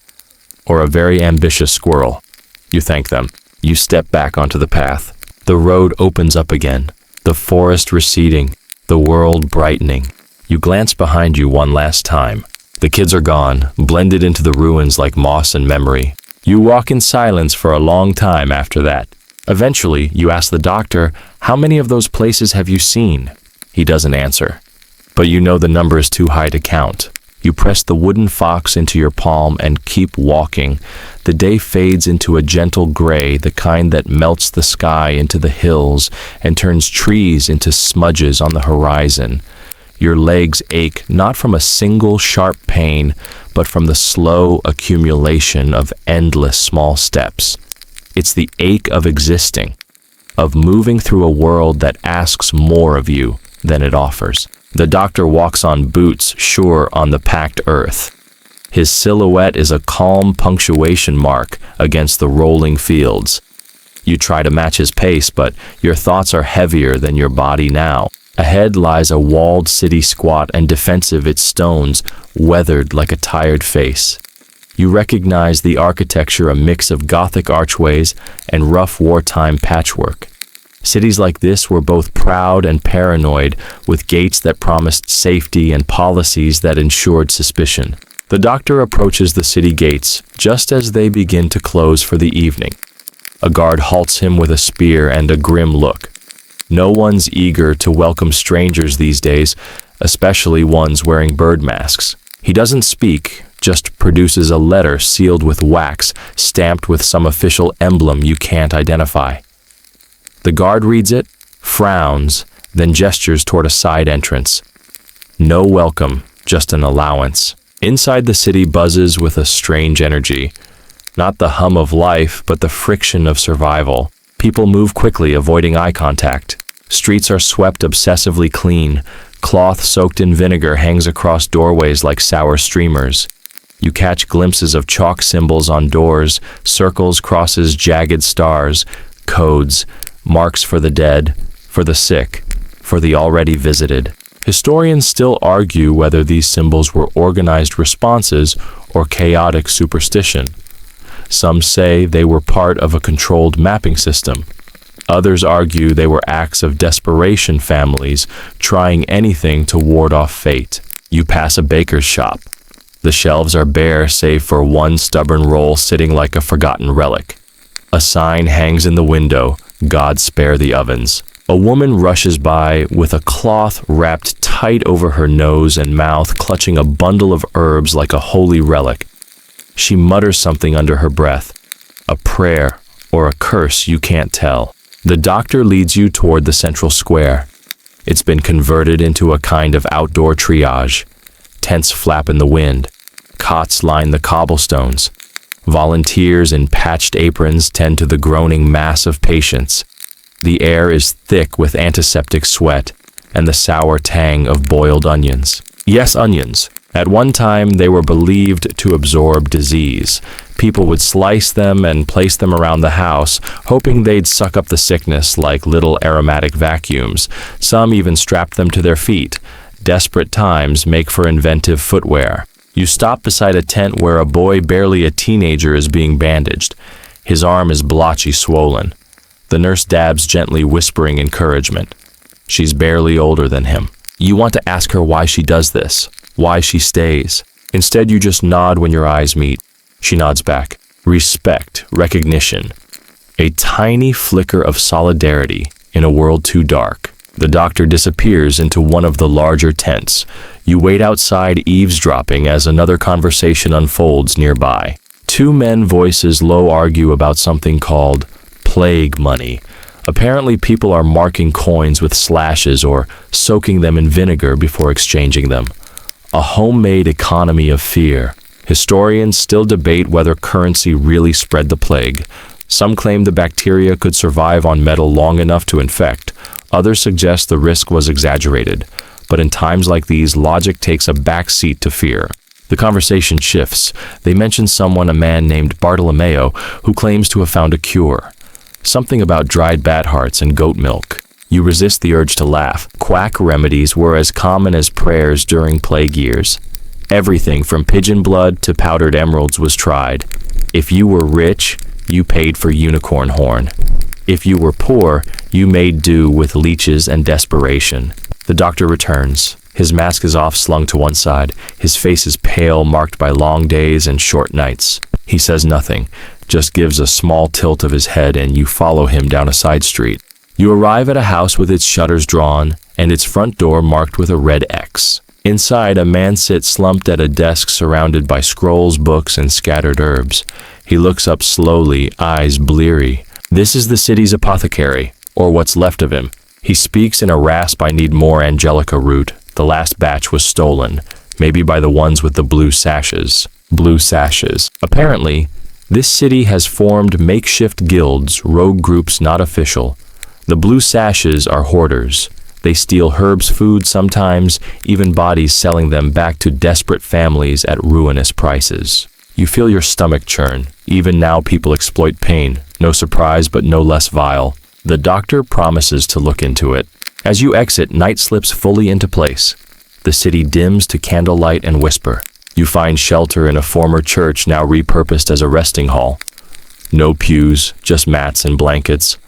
Or a very ambitious squirrel. You thank them. You step back onto the path. The road opens up again. The forest receding. The world brightening. You glance behind you one last time. The kids are gone, blended into the ruins like moss and memory. You walk in silence for a long time after that. Eventually, you ask the doctor, how many of those places have you seen? He doesn't answer. But you know the number is too high to count. You press the wooden fox into your palm and keep walking. The day fades into a gentle gray, the kind that melts the sky into the hills and turns trees into smudges on the horizon. Your legs ache not from a single sharp pain, but from the slow accumulation of endless small steps. It's the ache of existing, of moving through a world that asks more of you than it offers. The doctor walks on boots, sure on the packed earth. His silhouette is a calm punctuation mark against the rolling fields. You try to match his pace, but your thoughts are heavier than your body now. Ahead lies a walled city, squat and defensive, its stones weathered like a tired face. You recognize the architecture, a mix of Gothic archways and rough wartime patchwork. Cities like this were both proud and paranoid, with gates that promised safety and policies that ensured suspicion. The doctor approaches the city gates just as they begin to close for the evening. A guard halts him with a spear and a grim look. No one's eager to welcome strangers these days, especially ones wearing bird masks. He doesn't speak, just produces a letter sealed with wax, stamped with some official emblem you can't identify. The guard reads it, frowns, then gestures toward a side entrance. No welcome, just an allowance. Inside the city buzzes with a strange energy. Not the hum of life, but the friction of survival. People move quickly, avoiding eye contact. Streets are swept obsessively clean. Cloth soaked in vinegar hangs across doorways like sour streamers. You catch glimpses of chalk symbols on doors, circles, crosses, jagged stars, codes. marks for the dead, for the sick, for the already visited. Historians still argue whether these symbols were organized responses or chaotic superstition. Some say they were part of a controlled mapping system. Others argue they were acts of desperation, families trying anything to ward off fate. You pass a baker's shop. The shelves are bare save for one stubborn roll sitting like a forgotten relic. A sign hangs in the window, "God spare the ovens." A woman rushes by with a cloth wrapped tight over her nose and mouth, clutching a bundle of herbs like a holy relic. She mutters something under her breath, a prayer or a curse you can't tell. The doctor leads you toward the central square. It's been converted into a kind of outdoor triage. Tents flap in the wind. Cots line the cobblestones. Volunteers in patched aprons tend to the groaning mass of patients. The air is thick with antiseptic sweat and the sour tang of boiled onions. Yes, onions. At one time, they were believed to absorb disease. People would slice them and place them around the house, hoping they'd suck up the sickness like little aromatic vacuums. Some even strapped them to their feet. Desperate times make for inventive footwear. You stop beside a tent where a boy, barely a teenager, is being bandaged. His arm is blotchy, swollen. The nurse dabs gently, whispering encouragement. She's barely older than him. You want to ask her why she does this, why she stays. Instead, you just nod when your eyes meet. She nods back. Respect, recognition. A tiny flicker of solidarity in a world too dark. The doctor disappears into one of the larger tents. You wait outside, eavesdropping as another conversation unfolds nearby. Two men, voices low, argue about something called plague money. Apparently, people are marking coins with slashes or soaking them in vinegar before exchanging them. A homemade economy of fear. Historians still debate whether currency really spread the plague. Some claim the bacteria could survive on metal long enough to infect. Others suggest the risk was exaggerated. But in times like these, logic takes a back seat to fear. The conversation shifts. They mention someone, a man named Bartolomeo, who claims to have found a cure. Something about dried bat hearts and goat milk. You resist the urge to laugh. Quack remedies were as common as prayers during plague years. Everything from pigeon blood to powdered emeralds was tried. If you were rich, you paid for unicorn horn. If you were poor, you made do with leeches and desperation. The doctor returns. His mask is off, slung to one side. His face is pale, marked by long days and short nights. He says nothing, just gives a small tilt of his head, and you follow him down a side street. You arrive at a house with its shutters drawn and its front door marked with a red X. Inside, a man sits slumped at a desk surrounded by scrolls, books, and scattered herbs. He looks up slowly, eyes bleary. This is the city's apothecary, or what's left of him. He speaks in a rasp. I need more angelica root. The last batch was stolen, maybe by the ones with the blue sashes. Blue sashes. Apparently, this city has formed makeshift guilds, rogue groups not official. The blue sashes are hoarders. They steal herbs, food, sometimes even bodies, selling them back to desperate families at ruinous prices. You feel your stomach churn. Even now, people exploit pain. No surprise, but no less vile. The doctor promises to look into it. As you exit, night slips fully into place. The city dims to candlelight and whisper. You find shelter in a former church now repurposed as a resting hall. No pews, just mats and blankets.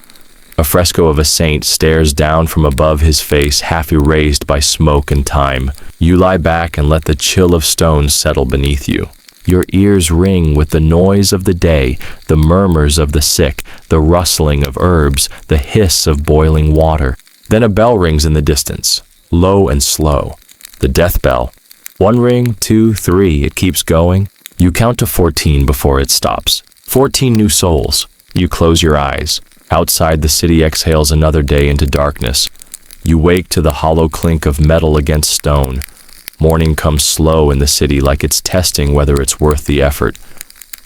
A fresco of a saint stares down from above, his face half erased by smoke and time. You lie back and let the chill of stone settle beneath you. Your ears ring with the noise of the day, the murmurs of the sick, the rustling of herbs, the hiss of boiling water. Then a bell rings in the distance, low and slow. The death bell. 1 ring, 2, 3, it keeps going. You count to 14 before it stops. 14 new souls. You close your eyes. Outside, the city exhales another day into darkness. You wake to the hollow clink of metal against stone. Morning comes slow in the city, like it's testing whether it's worth the effort.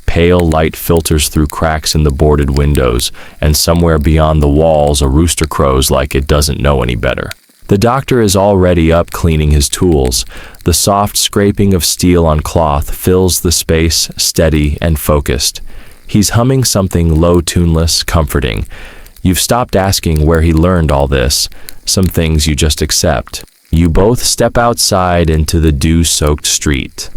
Pale light filters through cracks in the boarded windows, and somewhere beyond the walls a rooster crows like it doesn't know any better. The doctor is already up, cleaning his tools. The soft scraping of steel on cloth fills the space, steady and focused. He's humming something low, tuneless, comforting. You've stopped asking where he learned all this. Some things you just accept. You both step outside into the dew-soaked street.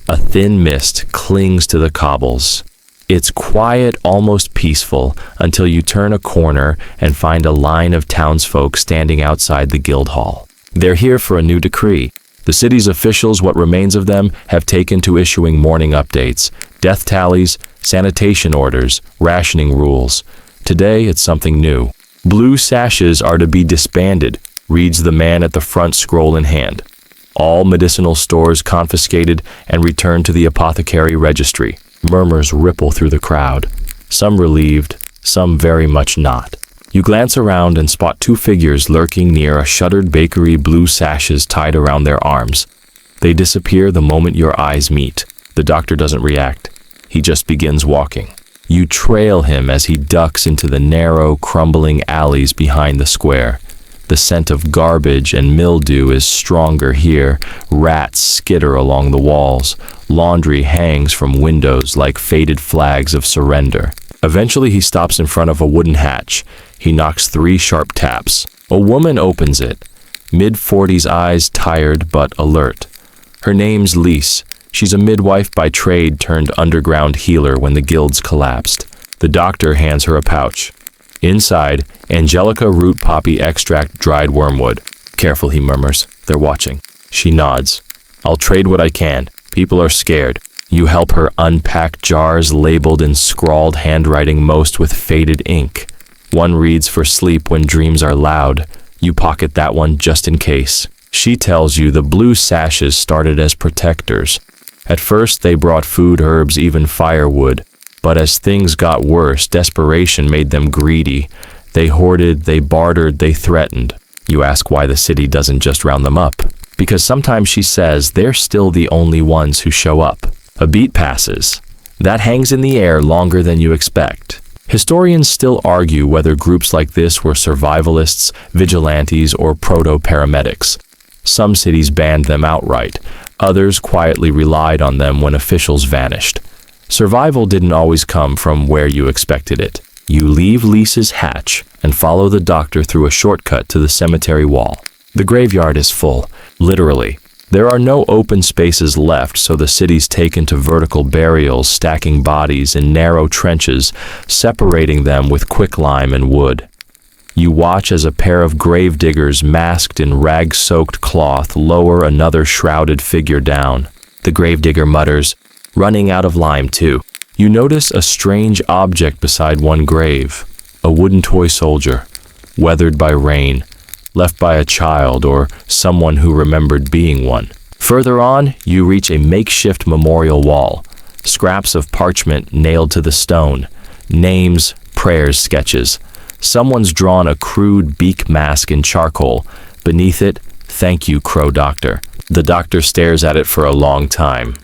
A thin mist clings to the cobbles. It's quiet, almost peaceful, until you turn a corner and find a line of townsfolk standing outside the Guildhall. They're here for a new decree. The city's officials, what remains of them, have taken to issuing morning updates, death tallies, sanitation orders, rationing rules. Today, it's something new. Blue sashes are to be disbanded, reads the man at the front, scroll in hand. All medicinal stores confiscated and returned to the apothecary registry. Murmurs ripple through the crowd, some relieved, some very much not. You glance around and spot two figures lurking near a shuttered bakery, blue sashes tied around their arms. They disappear the moment your eyes meet. The doctor doesn't react. He just begins walking. You trail him as he ducks into the narrow, crumbling alleys behind the square. The scent of garbage and mildew is stronger here. Rats skitter along the walls. Laundry hangs from windows like faded flags of surrender. Eventually, he stops in front of a wooden hatch. He knocks 3 sharp taps. A woman opens it. Mid-40s, eyes tired but alert. Her name's Lise. She's a midwife by trade turned underground healer when the guilds collapsed. The doctor hands her a pouch. Inside, Angelica root poppy extract, dried wormwood. Careful, he murmurs. They're watching. She nods. I'll trade what I can. People are scared. You help her unpack jars labeled in scrawled handwriting, most with faded ink. One reads for sleep when dreams are loud. You pocket that one just in case. She tells you the blue sashes started as protectors. At first, they brought food, herbs, even firewood. But as things got worse, desperation made them greedy. They hoarded, they bartered, they threatened. You ask why the city doesn't just round them up. Because sometimes, she says, they're still the only ones who show up. A beat passes. That hangs in the air longer than you expect. Historians still argue whether groups like this were survivalists, vigilantes, or proto-paramedics. Some cities banned them outright. Others quietly relied on them when officials vanished. Survival didn't always come from where you expected it. You leave Lisa's hatch and follow the doctor through a shortcut to the cemetery wall. The graveyard is full, literally. There are no open spaces left, so the city's taken to vertical burials, stacking bodies in narrow trenches, separating them with quicklime and wood. You watch as a pair of grave diggers masked in rag-soaked cloth lower another shrouded figure down. The gravedigger mutters, running out of lime too. You notice a strange object beside one grave, a wooden toy soldier, weathered by rain, left by a child or someone who remembered being one. Further on, you reach a makeshift memorial wall, scraps of parchment nailed to the stone, names, prayers, sketches. Someone's drawn a crude Beak mask in charcoal. Beneath it, "Thank you, Crow Doctor." The doctor stares at it for a long time.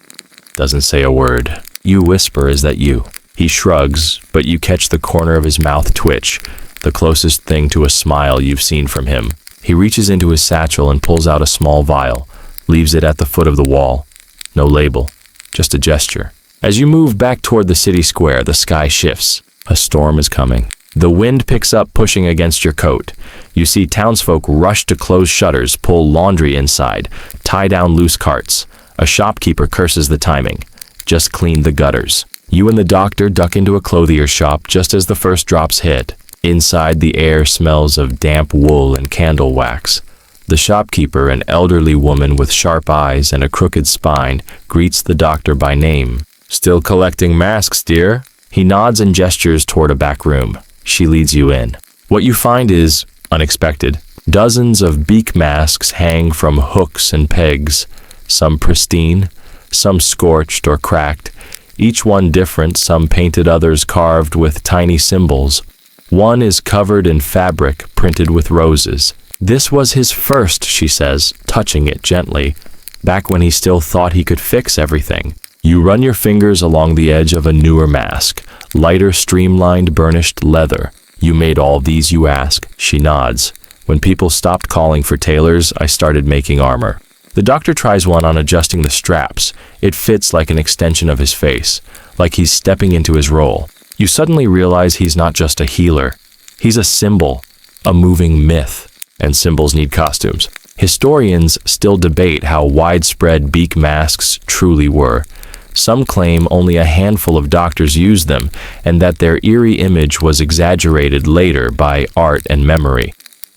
Doesn't say a word. You whisper, "Is that you?" He shrugs, but you catch the corner of his mouth twitch, the closest thing to a smile you've seen from him. He reaches into his satchel and pulls out a small vial, leaves it at the foot of the wall. No label, just a gesture. As you move back toward the city square, the sky shifts. A storm is coming. The wind picks up, pushing against your coat. You see townsfolk rush to close shutters, pull laundry inside, tie down loose carts. A shopkeeper curses the timing. Just cleaned the gutters. You and the doctor duck into a clothier's shop just as the first drops hit. Inside, the air smells of damp wool and candle wax. The shopkeeper, an elderly woman with sharp eyes and a crooked spine, greets the doctor by name. "Still collecting masks, dear?" He nods and gestures toward a back room. She leads you in. What you find is unexpected. Dozens of Beak masks hang from hooks and pegs, some pristine, some scorched or cracked, each one different, some painted, others carved with tiny symbols. One is covered in fabric printed with roses. This was his first, she says, touching it gently, back when he still thought he could fix everything. You run your fingers along the edge of a newer mask, lighter, streamlined, burnished leather. "You made all these, you ask?" She nods. "When people stopped calling for tailors, I started making armor." The doctor tries one on, adjusting the straps. It fits like an extension of his face, like he's stepping into his role. You suddenly realize he's not just a healer. He's a symbol, a moving myth, and symbols need costumes. Historians still debate how widespread Beak masks truly were. Some claim only a handful of doctors used them, and that their eerie image was exaggerated later by art and memory.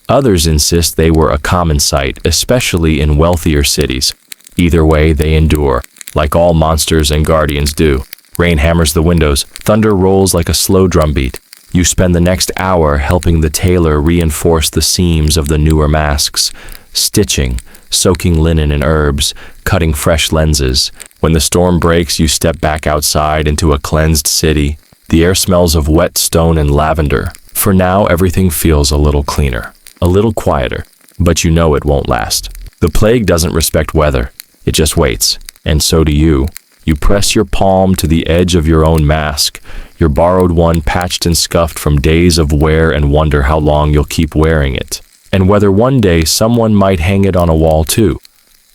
Others insist they were a common sight, especially in wealthier cities. Either way, they endure, like all monsters and guardians do. Rain hammers the windows, thunder rolls like a slow drumbeat. You spend the next hour helping the tailor reinforce the seams of the newer masks, stitching, soaking linen in herbs, cutting fresh lenses. When the storm breaks, you step back outside into a cleansed city. The air smells of wet stone and lavender. For now, everything feels a little cleaner, a little quieter, but you know it won't last. The plague doesn't respect weather. It just waits, and so do you. You press your palm to the edge of your own mask, your borrowed one patched and scuffed from days of wear, and wonder how long you'll keep wearing it, and whether one day someone might hang it on a wall too.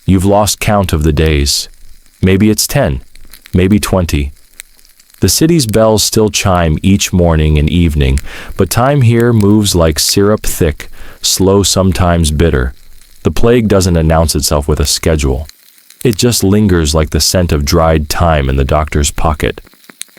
You've lost count of the days. Maybe it's 10, maybe 20. The city's bells still chime each morning and evening, but time here moves like syrup thick, slow, sometimes bitter. The plague doesn't announce itself with a schedule. It just lingers like the scent of dried thyme in the doctor's pocket.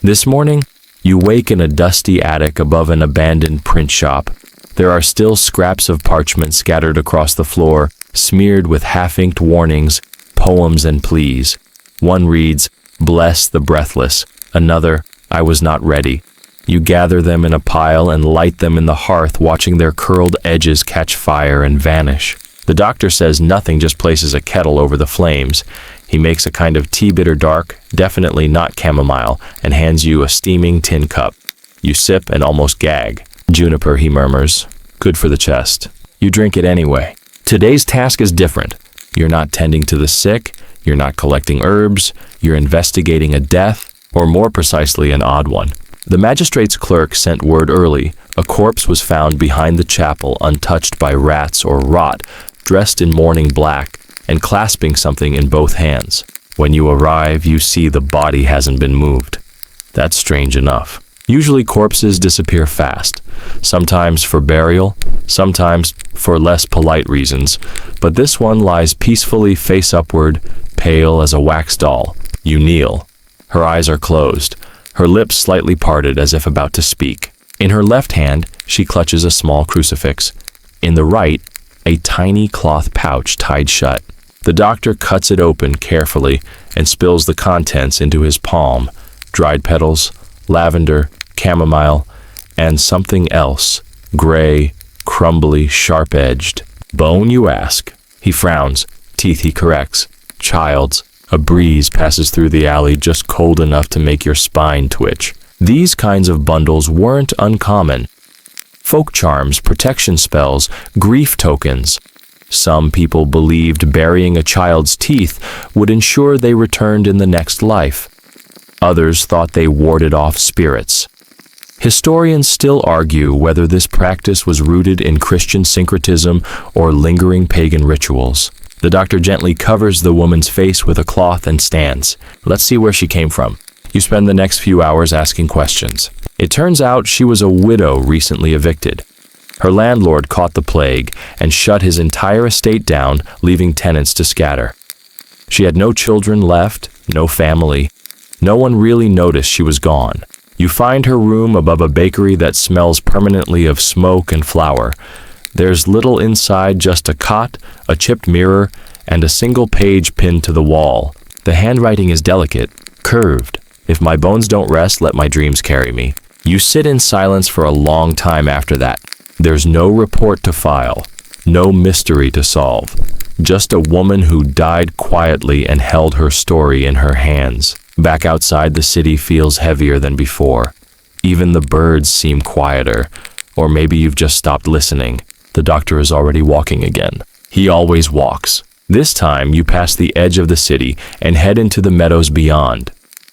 This morning, you wake in a dusty attic above an abandoned print shop. There are still scraps of parchment scattered across the floor, smeared with half-inked warnings, poems, and pleas. One reads, "Bless the breathless." Another, "I was not ready." You gather them in a pile and light them in the hearth, watching their curled edges catch fire and vanish. The doctor says nothing, just places a kettle over the flames. He makes a kind of tea, bitter dark, definitely not chamomile, and hands you a steaming tin cup. You sip and almost gag. "Juniper," he murmurs. "Good for the chest." You drink it anyway. Today's task is different. You're not tending to the sick, you're not collecting herbs, you're investigating a death, or more precisely, an odd one. The magistrate's clerk sent word early. A corpse was found behind the chapel, untouched by rats or rot, dressed in mourning black, and clasping something in both hands. When you arrive, you see the body hasn't been moved. That's strange enough. Usually corpses disappear fast, sometimes for burial, sometimes for less polite reasons, but this one lies peacefully face upward, pale as a wax doll. You kneel. Her eyes are closed, her lips slightly parted as if about to speak. In her left hand, she clutches a small crucifix. In the right, a tiny cloth pouch tied shut. The doctor cuts it open carefully and spills the contents into his palm. Dried petals, lavender, chamomile, and something else, gray, crumbly, sharp-edged. "Bone, you ask?" He frowns. "Teeth," he corrects. "Child's." A breeze passes through the alley, just cold enough to make your spine twitch. These kinds of bundles weren't uncommon. Folk charms, protection spells, grief tokens. Some people believed burying a child's teeth would ensure they returned in the next life. Others thought they warded off spirits. Historians still argue whether this practice was rooted in Christian syncretism or lingering pagan rituals. The doctor gently covers the woman's face with a cloth and stands. Let's see where she came from. You spend the next few hours asking questions. It turns out she was a widow recently evicted. Her landlord caught the plague and shut his entire estate down, leaving tenants to scatter. She had no children left, no family. No one really noticed she was gone. You find her room above a bakery that smells permanently of smoke and flour. There's little inside, just a cot, a chipped mirror, and a single page pinned to the wall. The handwriting is delicate, curved. "If my bones don't rest, let my dreams carry me." You sit in silence for a long time after that. There's no report to file, no mystery to solve. Just a woman who died quietly and held her story in her hands. Back outside, the city feels heavier than before. Even the birds seem quieter. Or maybe you've just stopped listening. The doctor is already walking again. He always walks. This time, you pass the edge of the city and head into the meadows beyond.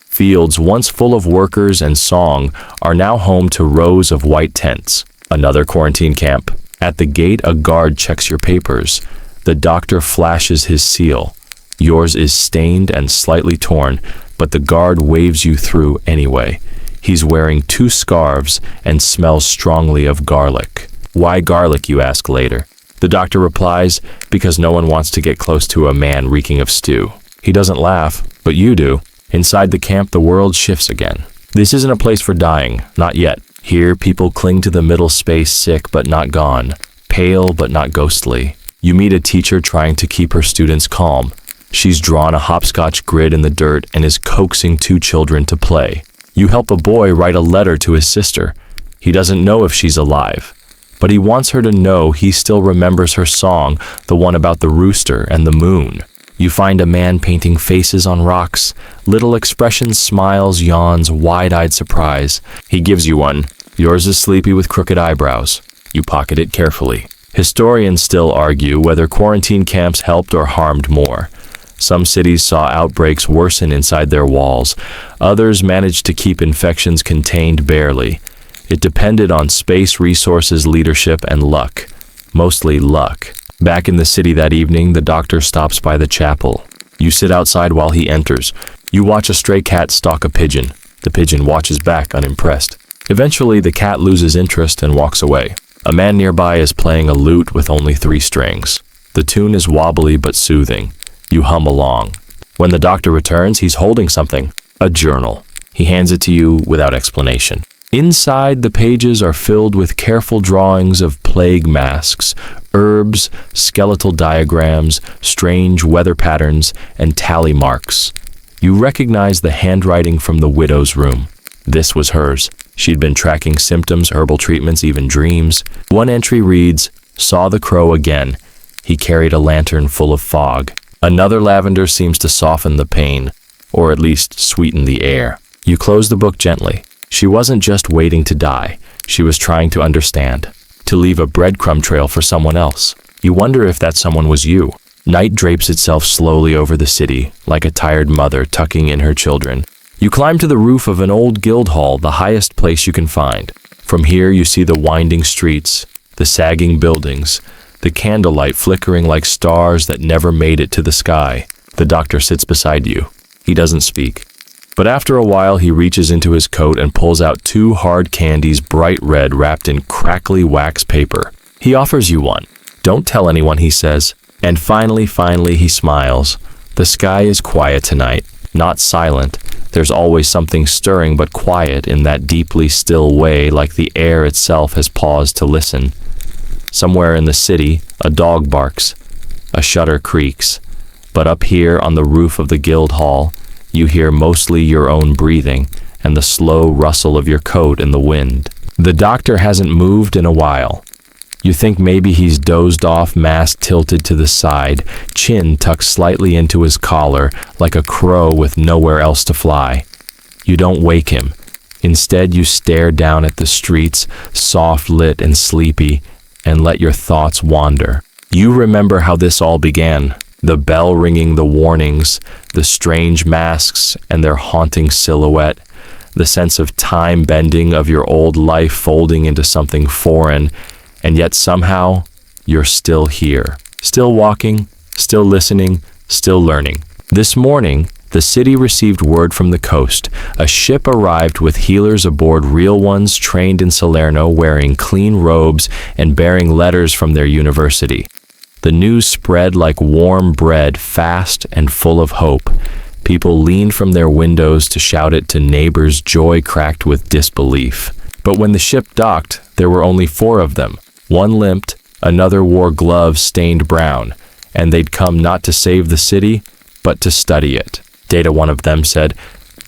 Fields once full of workers and song are now home to rows of white tents. Another quarantine camp. At the gate, a guard checks your papers. The doctor flashes his seal. Yours is stained and slightly torn, but the guard waves you through anyway. He's wearing 2 scarves and smells strongly of garlic. Why garlic, you ask later. The doctor replies, because no one wants to get close to a man reeking of stew. He doesn't laugh, but you do. Inside the camp, the world shifts again. This isn't a place for dying, not yet. Here, people cling to the middle space, sick but not gone, pale but not ghostly. You meet a teacher trying to keep her students calm. She's drawn a hopscotch grid in the dirt and is coaxing 2 children to play. You help a boy write a letter to his sister. He doesn't know if she's alive, but he wants her to know he still remembers her song, the one about the rooster and the moon. You find a man painting faces on rocks, little expressions, smiles, yawns, wide-eyed surprise. He gives you one. Yours is sleepy with crooked eyebrows. You pocket it carefully. Historians still argue whether quarantine camps helped or harmed more. Some cities saw outbreaks worsen inside their walls. Others managed to keep infections contained barely. It depended on space, resources, leadership, and luck. Mostly luck. Back in the city that evening, the doctor stops by the chapel. You sit outside while he enters. You watch a stray cat stalk a pigeon. The pigeon watches back, unimpressed. Eventually, the cat loses interest and walks away. A man nearby is playing a lute with only 3 strings. The tune is wobbly but soothing. You hum along. When the doctor returns, he's holding something. A journal. He hands it to you without explanation. Inside, the pages are filled with careful drawings of plague masks, herbs, skeletal diagrams, strange weather patterns, and tally marks. You recognize the handwriting from the widow's room. This was hers. She'd been tracking symptoms, herbal treatments, even dreams. One entry reads, "Saw the crow again. He carried a lantern full of fog." Another lavender seems to soften the pain, or at least sweeten the air. You close the book gently. She wasn't just waiting to die. She was trying to understand, to leave a breadcrumb trail for someone else. You wonder if that someone was you. Night drapes itself slowly over the city, like a tired mother tucking in her children. You climb to the roof of an old guild hall, the highest place you can find. From here, you see the winding streets, the sagging buildings, the candlelight flickering like stars that never made it to the sky. The doctor sits beside you. He doesn't speak. But after a while, he reaches into his coat and pulls out 2 hard candies, bright red, wrapped in crackly wax paper. He offers you one. "Don't tell anyone," he says. And finally, he smiles. The sky is quiet tonight, not silent. There's always something stirring but quiet in that deeply still way, like the air itself has paused to listen. Somewhere in the city, a dog barks. A shutter creaks. But up here on the roof of the guild hall, you hear mostly your own breathing and the slow rustle of your coat in the wind. The doctor hasn't moved in a while. You think maybe he's dozed off, mask tilted to the side, chin tucked slightly into his collar, like a crow with nowhere else to fly. You don't wake him. Instead, you stare down at the streets, soft lit and sleepy, and let your thoughts wander. You remember how this all began. The bell ringing, the warnings, the strange masks and their haunting silhouette, the sense of time bending of your old life folding into something foreign, and yet somehow you're still here, still walking, still listening, still learning. This morning, the city received word from the coast. A ship arrived with healers aboard, real ones trained in Salerno, wearing clean robes and bearing letters from their university. The news spread like warm bread, fast and full of hope. People leaned from their windows to shout it to neighbors, joy cracked with disbelief. But when the ship docked, there were only 4 of them. One limped, another wore gloves stained brown, and they'd come not to save the city, but to study it. Data, one of them, said,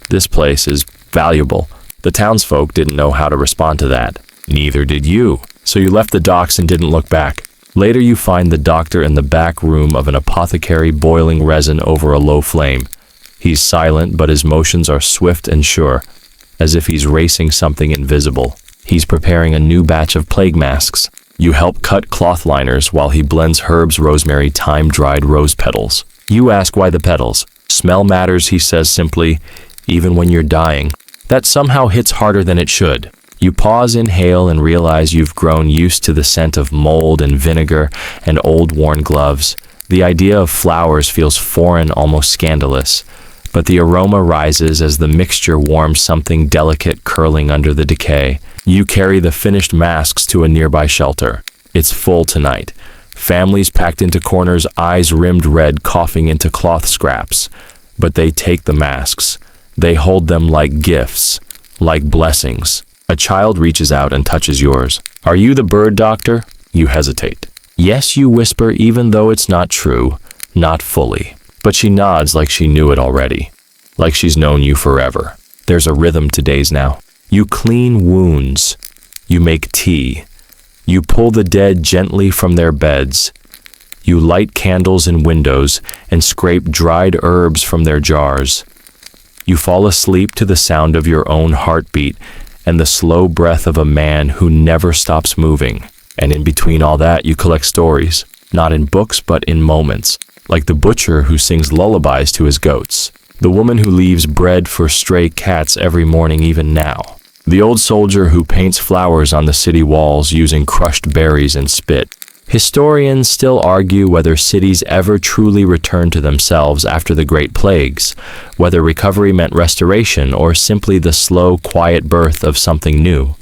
"This place is valuable." The townsfolk didn't know how to respond to that. Neither did you. So you left the docks and didn't look back. Later you find the doctor in the back room of an apothecary boiling resin over a low flame. He's silent, but his motions are swift and sure, as if he's racing something invisible. He's preparing a new batch of plague masks. You help cut cloth liners while he blends herbs, rosemary, thyme-dried rose petals. You ask why the petals. "Smell matters," he says simply, "even when you're dying." That somehow hits harder than it should. You pause, inhale, and realize you've grown used to the scent of mold and vinegar and old worn gloves. The idea of flowers feels foreign, almost scandalous. but the aroma rises as the mixture warms something delicate curling under the decay. You carry the finished masks to a nearby shelter. It's full tonight. Families packed into corners, eyes rimmed red, coughing into cloth scraps. But they take the masks. They hold them like gifts, like blessings. A child reaches out and touches yours. "Are you the bird doctor?" You hesitate. "Yes," you whisper, even though it's not true. Not fully. But she nods like she knew it already. Like she's known you forever. There's a rhythm to days now. You clean wounds. You make tea. You pull the dead gently from their beds. You light candles in windows and scrape dried herbs from their jars. You fall asleep to the sound of your own heartbeat and the slow breath of a man who never stops moving. And in between all that, you collect stories, not in books but in moments, like the butcher who sings lullabies to his goats, the woman who leaves bread for stray cats every morning even now, the old soldier who paints flowers on the city walls using crushed berries and spit. Historians still argue whether cities ever truly returned to themselves after the Great Plagues, whether recovery meant restoration or simply the slow, quiet birth of something new.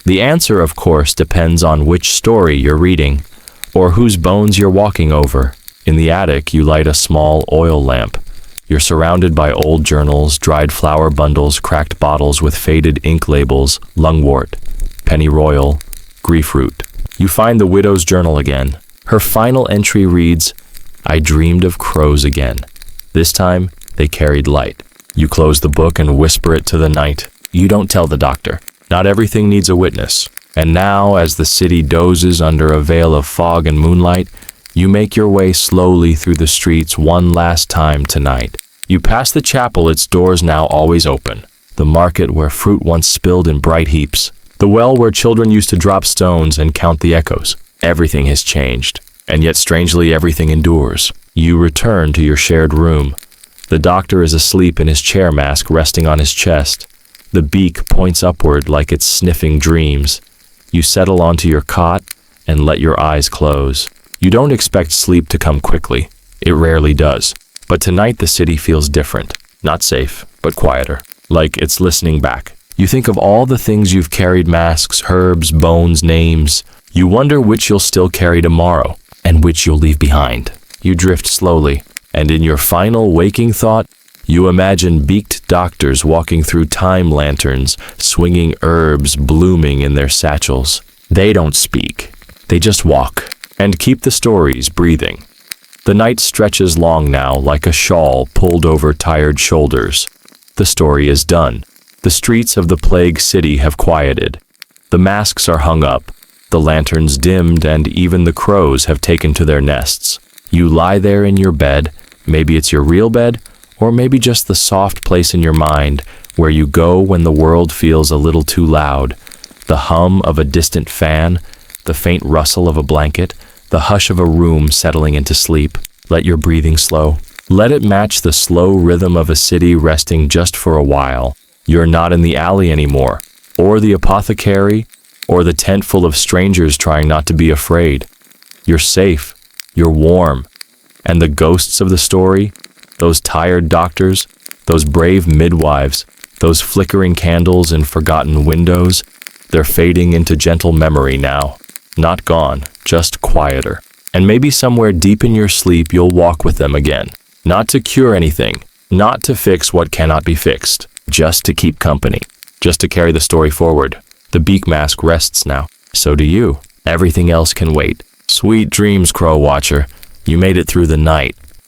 The answer, of course, depends on which story you're reading, or whose bones you're walking over. In the attic, you light a small oil lamp. You're surrounded by old journals, dried flower bundles, cracked bottles with faded ink labels, lungwort, pennyroyal, grief root. You find the widow's journal again. Her final entry reads, "I dreamed of crows again. This time, they carried light." You close the book and whisper it to the night. You don't tell the doctor. Not everything needs a witness. And now, as the city dozes under a veil of fog and moonlight, you make your way slowly through the streets one last time tonight. You pass the chapel, its doors now always open. The market where fruit once spilled in bright heaps. The well where children used to drop stones and count the echoes. Everything has changed, and yet strangely everything endures. You return to your shared room. The doctor is asleep in his chair mask resting on his chest. The beak points upward like it's sniffing dreams. You settle onto your cot and let your eyes close. You don't expect sleep to come quickly. It rarely does. But tonight the city feels different. Not safe, but quieter. Like it's listening back. You think of all the things you've carried, masks, herbs, bones, names. You wonder which you'll still carry tomorrow, and which you'll leave behind. You drift slowly, and in your final waking thought, you imagine beaked doctors walking through time lanterns, swinging herbs blooming in their satchels. They don't speak. They just walk, and keep the stories breathing. The night stretches long now, like a shawl pulled over tired shoulders. The story is done. The streets of the plague city have quieted. The masks are hung up, the lanterns dimmed, and even the crows have taken to their nests. You lie there in your bed, maybe it's your real bed, or maybe just the soft place in your mind where you go when the world feels a little too loud. The hum of a distant fan, the faint rustle of a blanket, the hush of a room settling into sleep. Let your breathing slow. Let it match the slow rhythm of a city resting just for a while. You're not in the alley anymore, or the apothecary, or the tent full of strangers trying not to be afraid. You're safe, you're warm, and the ghosts of the story, those tired doctors, those brave midwives, those flickering candles in forgotten windows, they're fading into gentle memory now. Not gone, just quieter. And maybe somewhere deep in your sleep you'll walk with them again. Not to cure anything, not to fix what cannot be fixed. Just to keep company, just to carry the story forward. The beak mask rests now. So do you. Everything else can wait. Sweet dreams, Crow Watcher. You made it through the night.